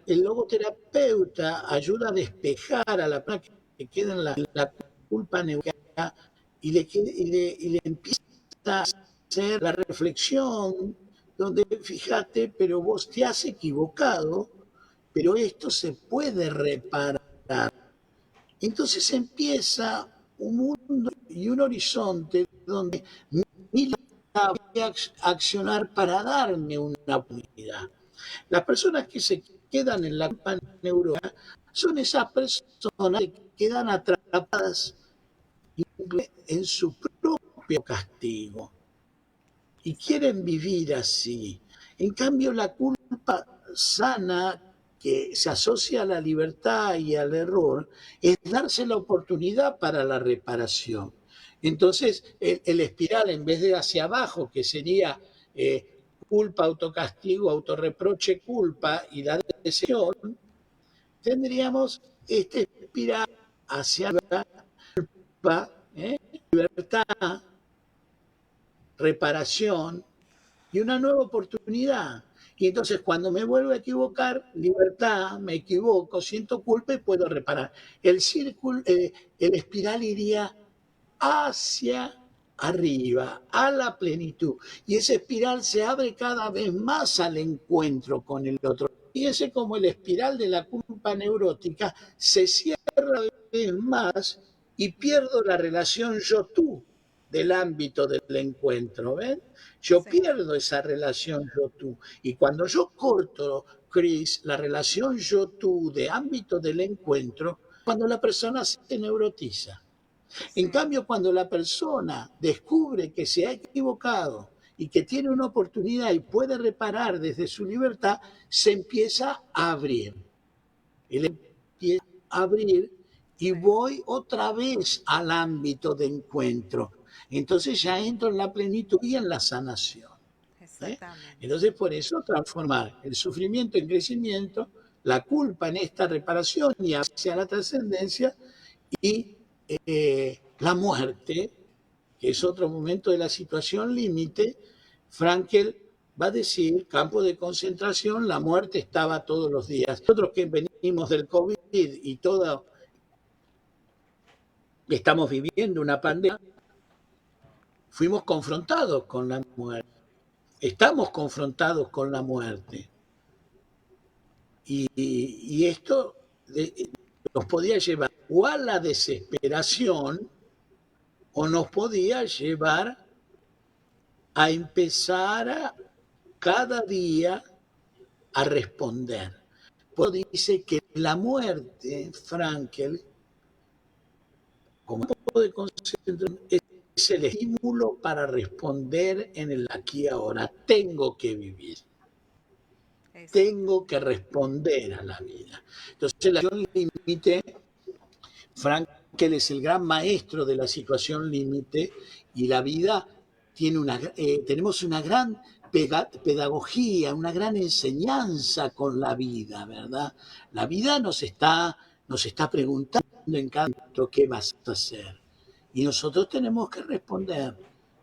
el logoterapeuta ayuda a despejar a la persona que queda en la culpa neurótica y le empieza a hacer la reflexión, donde fíjate, pero vos te has equivocado, pero esto se puede reparar. Entonces empieza un mundo y un horizonte donde mi libertad voy a accionar para darme una oportunidad. Las personas que se quedan en la culpa neurótica son esas personas que quedan atrapadas en su propio castigo y quieren vivir así. En cambio, la culpa sana que se asocia a la libertad y al error, es darse la oportunidad para la reparación. Entonces, el espiral, en vez de hacia abajo, que sería culpa, autocastigo, autorreproche, culpa y la decepción, tendríamos este espiral hacia la culpa, libertad, reparación y una nueva oportunidad. Y entonces cuando me vuelvo a equivocar, libertad, me equivoco, siento culpa y puedo reparar. El círculo, el espiral iría hacia arriba, a la plenitud. Y esa espiral se abre cada vez más al encuentro con el otro. Y ese como el espiral de la culpa neurótica se cierra cada vez más y pierdo la relación yo-tú del ámbito del encuentro. ¿Ven? Yo Sí, pierdo esa relación yo-tú. Y cuando yo corto, Chris, la relación yo-tú de ámbito del encuentro, cuando la persona se neurotiza. En sí, cambio, cuando la persona descubre que se ha equivocado y que tiene una oportunidad y puede reparar desde su libertad, se empieza a abrir. Él empieza a abrir y sí, voy otra vez al ámbito de encuentro. Entonces ya entro en la plenitud y en la sanación. ¿Eh? exactamente. Entonces, por eso transformar el sufrimiento en crecimiento, la culpa en esta reparación y hacia la trascendencia, y la muerte, que es otro momento de la situación límite. Frankel va a decir, campo de concentración, la muerte estaba todos los días. Nosotros que venimos del COVID y todo, estamos viviendo una pandemia, fuimos confrontados con la muerte. Estamos confrontados con la muerte. Y esto nos podía llevar o a la desesperación o nos podía llevar a empezar cada día a responder. Por eso dice que la muerte, Frankel, como tipo de concentración, es el estímulo para responder en el aquí y ahora. Tengo que vivir, tengo que responder a la vida. Entonces, la situación límite, Frankel es el gran maestro de la situación límite y la vida tiene tenemos una gran pedagogía, una gran enseñanza con la vida, ¿verdad? La vida nos está preguntando en cada momento qué vas a hacer y nosotros tenemos que responder.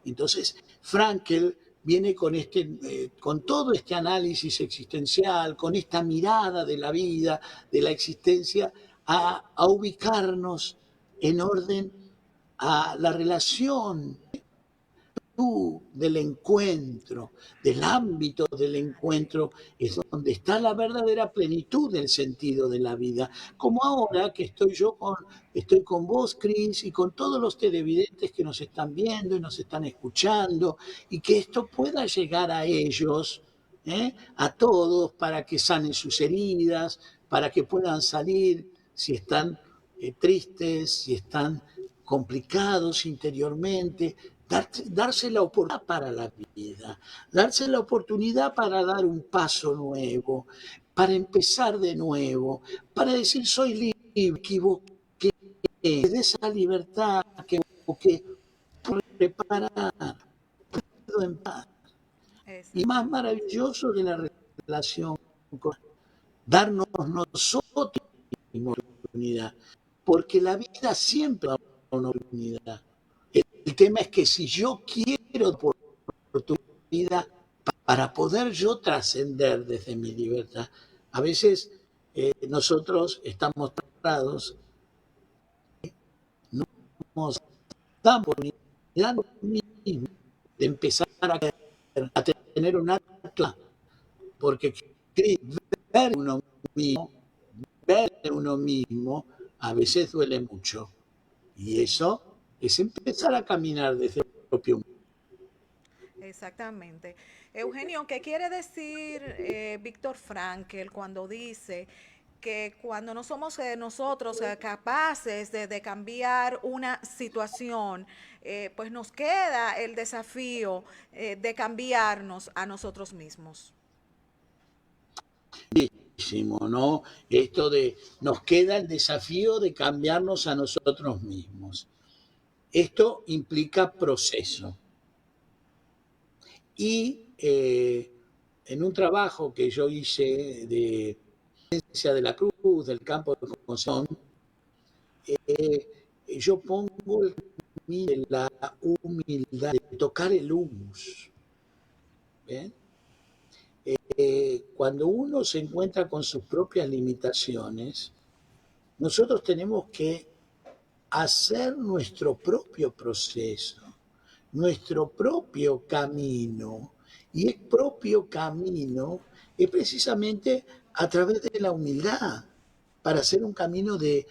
Entonces, Frankel viene con todo este análisis existencial, con esta mirada de la vida, de la existencia, a ubicarnos en orden a la relación del encuentro, del ámbito del encuentro, es donde está la verdadera plenitud del sentido de la vida. Como ahora que estoy con vos, Cris, y con todos los televidentes que nos están viendo y nos están escuchando, y que esto pueda llegar a ellos, a todos, para que sanen sus heridas, para que puedan salir si están tristes, si están complicados interiormente, darse la oportunidad para la vida, darse la oportunidad para dar un paso nuevo, para empezar de nuevo, para decir soy libre, equivoqué, de esa libertad que equivoqué, preparar, puedo en paz. Y más Exactamente. maravilloso de la relación con darnos nosotros una oportunidad, porque la vida siempre da una oportunidad. El tema es que si yo quiero oportunidad para poder yo trascender desde mi libertad, a veces nosotros estamos parados, no nos damos oportunidad mismo de empezar a tener un ancla, porque ver ver uno mismo a veces duele mucho. Y Sí, eso es empezar a caminar desde el propio. exactamente. Eugenio, ¿qué quiere decir Víctor Frankl cuando dice que cuando no somos nosotros capaces de cambiar una situación, pues nos queda el desafío de cambiarnos a nosotros mismos? muchísimo, ¿no? Esto de nos queda el desafío de cambiarnos a nosotros mismos. Esto implica proceso. Y en un trabajo que yo hice de ciencia de la cruz, del campo de concentración, yo pongo el camino de la humildad, de tocar el humus. ¿Bien? Cuando uno se encuentra con sus propias limitaciones, nosotros tenemos que hacer nuestro propio proceso, nuestro propio camino. Y el propio camino es precisamente a través de la humildad, para hacer un camino de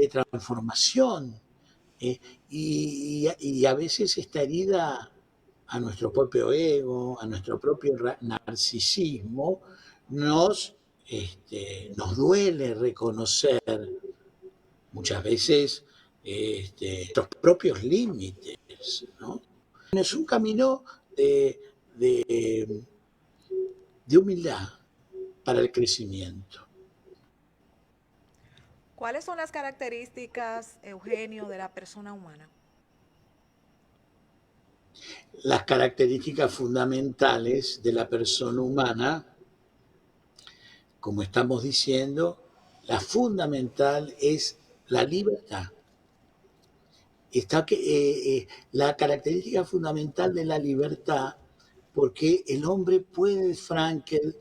transformación. Eh, y a veces esta herida a nuestro propio ego, a nuestro propio narcisismo, nos duele reconocer muchas veces nuestros propios límites, ¿no? Es un camino de, de humildad para el crecimiento. ¿Cuáles son las características, Eugenio, de la persona humana? Las características fundamentales de la persona humana, como estamos diciendo, la fundamental es la libertad. La característica fundamental de la libertad, porque el hombre puede, Frankel,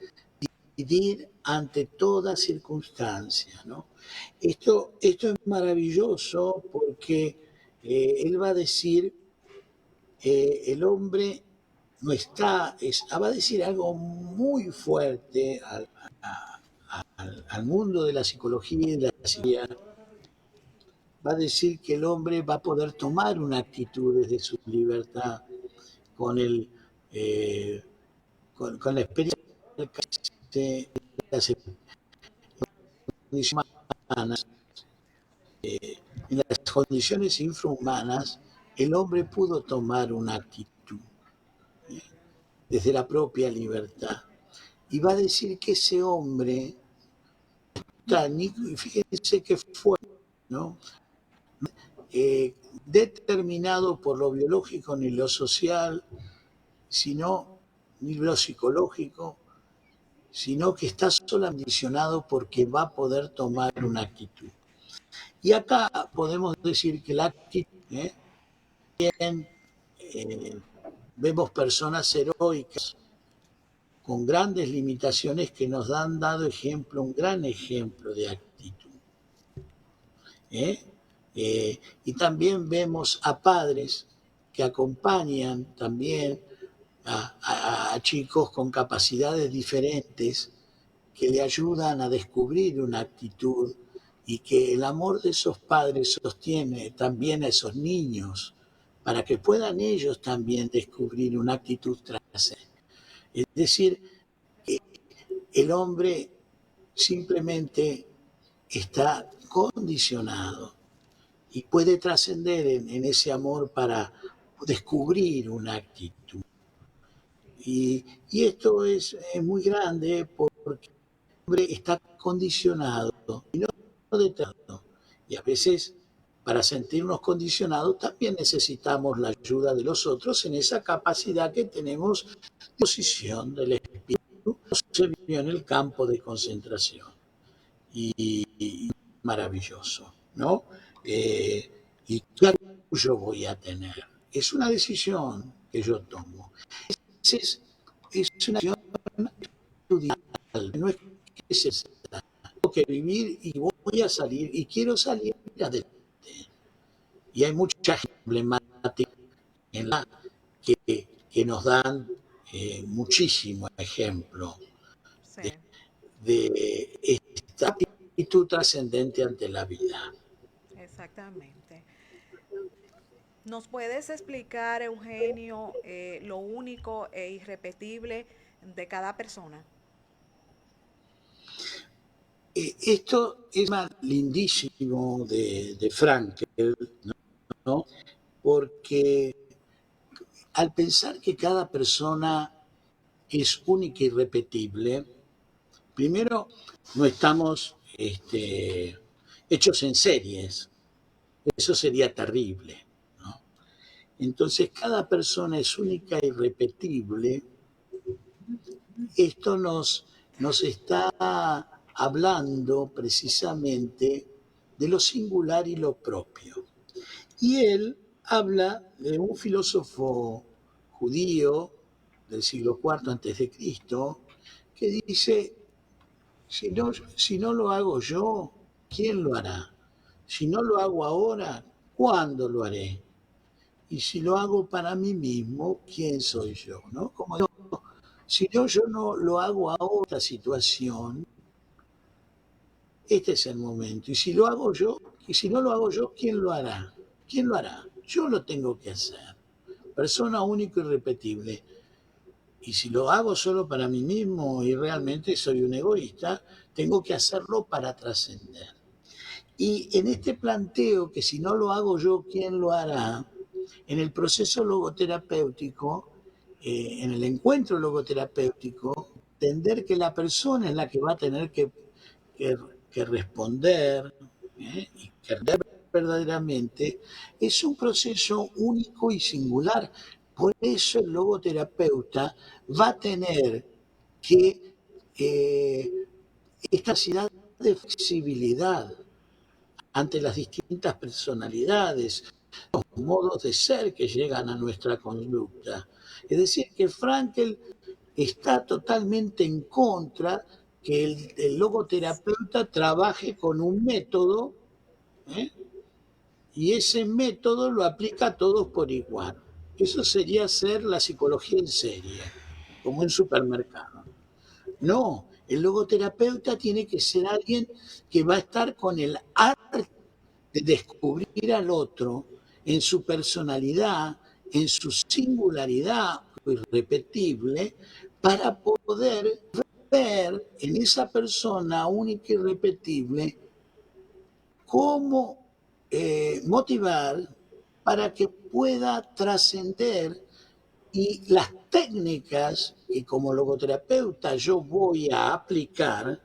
decidir ante toda circunstancia, ¿no? Esto es maravilloso porque él va a decir, el hombre no está, va a decir algo muy fuerte al mundo de la psicología y de la ciencia. Va a decir que el hombre va a poder tomar una actitud desde su libertad con, el, eh, con la experiencia de las condiciones humanas. En las condiciones infrahumanas, el hombre pudo tomar una actitud desde la propia libertad. Y va a decir que ese hombre, fíjense que fue, ¿no? Determinado por lo biológico ni lo social, sino ni lo psicológico, sino que está solo condicionado porque va a poder tomar una actitud. Y acá podemos decir que la actitud, bien, vemos personas heroicas con grandes limitaciones que nos han dado ejemplo, un gran ejemplo de actitud. Y también vemos a padres que acompañan también a chicos con capacidades diferentes, que le ayudan a descubrir una actitud, y que el amor de esos padres sostiene también a esos niños para que puedan ellos también descubrir una actitud trascendente. Es decir, el hombre simplemente está condicionado y puede trascender en ese amor para descubrir una actitud. Y esto es muy grande porque el hombre está condicionado y no determinado. Y a veces, para sentirnos condicionados, también necesitamos la ayuda de los otros en esa capacidad que tenemos de posición del espíritu, se vivió en el campo de concentración. Y maravilloso, ¿no? ¿Y qué orgullo voy a tener? Es una decisión que yo tomo. Es una decisión estudial, no es que se tengo que vivir y voy a salir y quiero salir adelante. Y hay muchas emblemáticas en la que nos dan muchísimo ejemplo Sí. de esta actitud trascendente ante la vida. Exactamente. ¿Nos puedes explicar, Eugenio, lo único e irrepetible de cada persona? Esto es más lindísimo de Frankel, ¿no? Porque al pensar que cada persona es única y irrepetible, Primero, no estamos hechos en series, eso sería terrible, ¿no? Entonces, cada persona es única y irrepetible. Esto nos está hablando precisamente de lo singular y lo propio. Y él habla de un filósofo judío del siglo IV antes de Cristo que dice, si no lo hago yo, ¿quién lo hará? Si no lo hago ahora, ¿cuándo lo haré? Y si lo hago para mí mismo, ¿quién soy yo? ¿No? Como digo, si yo no lo hago ahora, esta situación, este es el momento. Y si lo hago yo, y si no lo hago yo, ¿quién lo hará? ¿Quién lo hará? Yo lo tengo que hacer. Persona única y irrepetible. Y si lo hago solo para mí mismo y realmente soy un egoísta, tengo que hacerlo para trascender. Y en este planteo, que si no lo hago yo, ¿quién lo hará? En el proceso logoterapéutico, en el encuentro logoterapéutico, entender que la persona es la que va a tener que, que responder y que verdaderamente es un proceso único y singular. Por eso el logoterapeuta va a tener que esta capacidad de flexibilidad ante las distintas personalidades, los modos de ser que llegan a nuestra conducta. Es decir, que Frankl está totalmente en contra que el logoterapeuta trabaje con un método, ¿eh? Y ese método lo aplica a todos por igual. Eso sería hacer la psicología en serie, como en supermercado. No, el logoterapeuta tiene que ser alguien que va a estar con el arte de descubrir al otro en su personalidad, en su singularidad irrepetible, para poder ver en esa persona única y irrepetible cómo motivar para que pueda trascender y las técnicas que como logoterapeuta yo voy a aplicar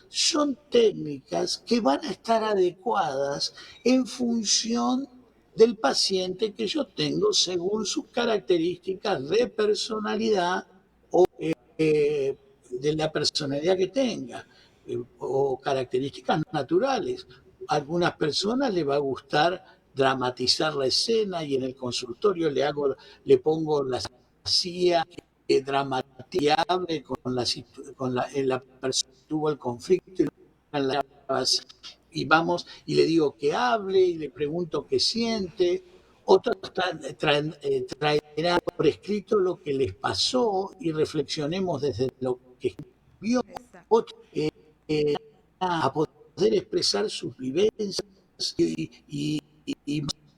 son técnicas que van a estar adecuadas en función del paciente que yo tengo según sus características de personalidad o de la personalidad que tenga o características naturales. A algunas personas les va a gustar dramatizar la escena y en el consultorio le pongo la CIA que dramatiable en la persona que tuvo el conflicto y vamos y le digo que hable y le pregunto qué siente. Otros traerán por escrito lo que les pasó y reflexionemos desde lo que vio. Exacto. Otros a poder expresar sus vivencias y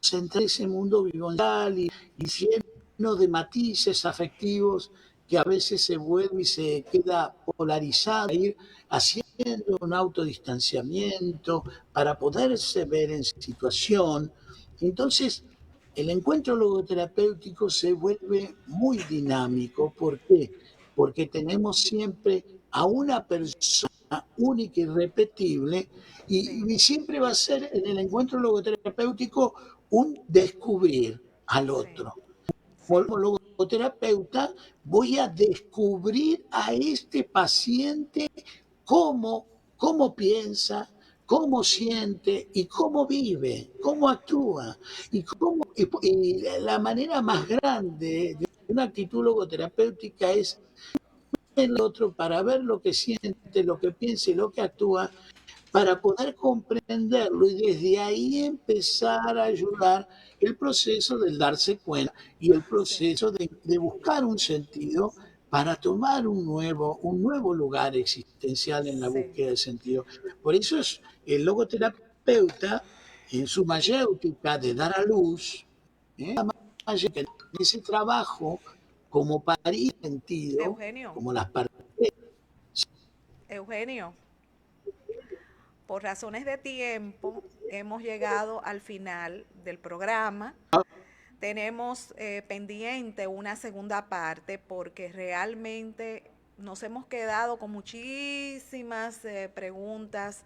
centrar ese mundo vivencial y lleno de matices afectivos que a veces se vuelve y se queda polarizado, ir haciendo un autodistanciamiento para poderse ver en situación. Entonces, el encuentro logoterapéutico se vuelve muy dinámico. ¿Por qué? Porque tenemos siempre a una persona única y irrepetible y Sí, siempre va a ser en el encuentro logoterapéutico un descubrir al sí, otro. sí, Como logoterapeuta voy a descubrir a este paciente cómo, cómo piensa, cómo siente y cómo vive, cómo actúa. Y la manera más grande de una actitud logoterapéutica es el otro para ver lo que siente, lo que piensa y lo que actúa para poder comprenderlo y desde ahí empezar a ayudar el proceso del darse cuenta y el sí, proceso de buscar un sentido para tomar un nuevo lugar existencial en la sí. búsqueda de sentido. Por eso es el logoterapeuta en su mayéutica de dar a luz, la mayéutica en ese trabajo como parir sentido, Eugenio, como las partes. Eugenio, por razones de tiempo hemos llegado al final del programa. Tenemos pendiente una segunda parte porque realmente nos hemos quedado con muchísimas preguntas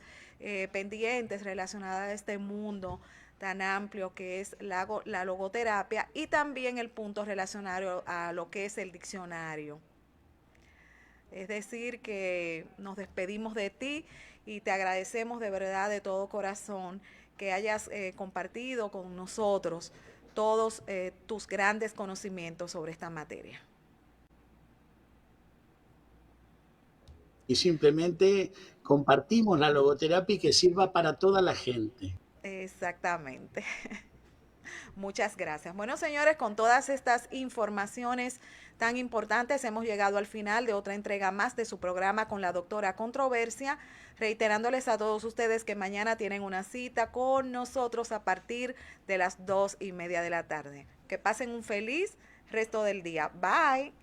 pendientes relacionadas a este mundo tan amplio que es la logoterapia, y también el punto relacionado a lo que es el diccionario. Es decir, que nos despedimos de ti y te agradecemos de verdad, de todo corazón, que hayas compartido con nosotros todos tus grandes conocimientos sobre esta materia. Y simplemente compartimos la logoterapia y que sirva para toda la gente. Exactamente. Muchas gracias. Bueno, señores, con todas estas informaciones tan importantes hemos llegado al final de otra entrega más de su programa con la doctora Controversia, reiterándoles a todos ustedes que mañana tienen una cita con nosotros a partir de las 2:30 de la tarde. Que pasen un feliz resto del día. Bye.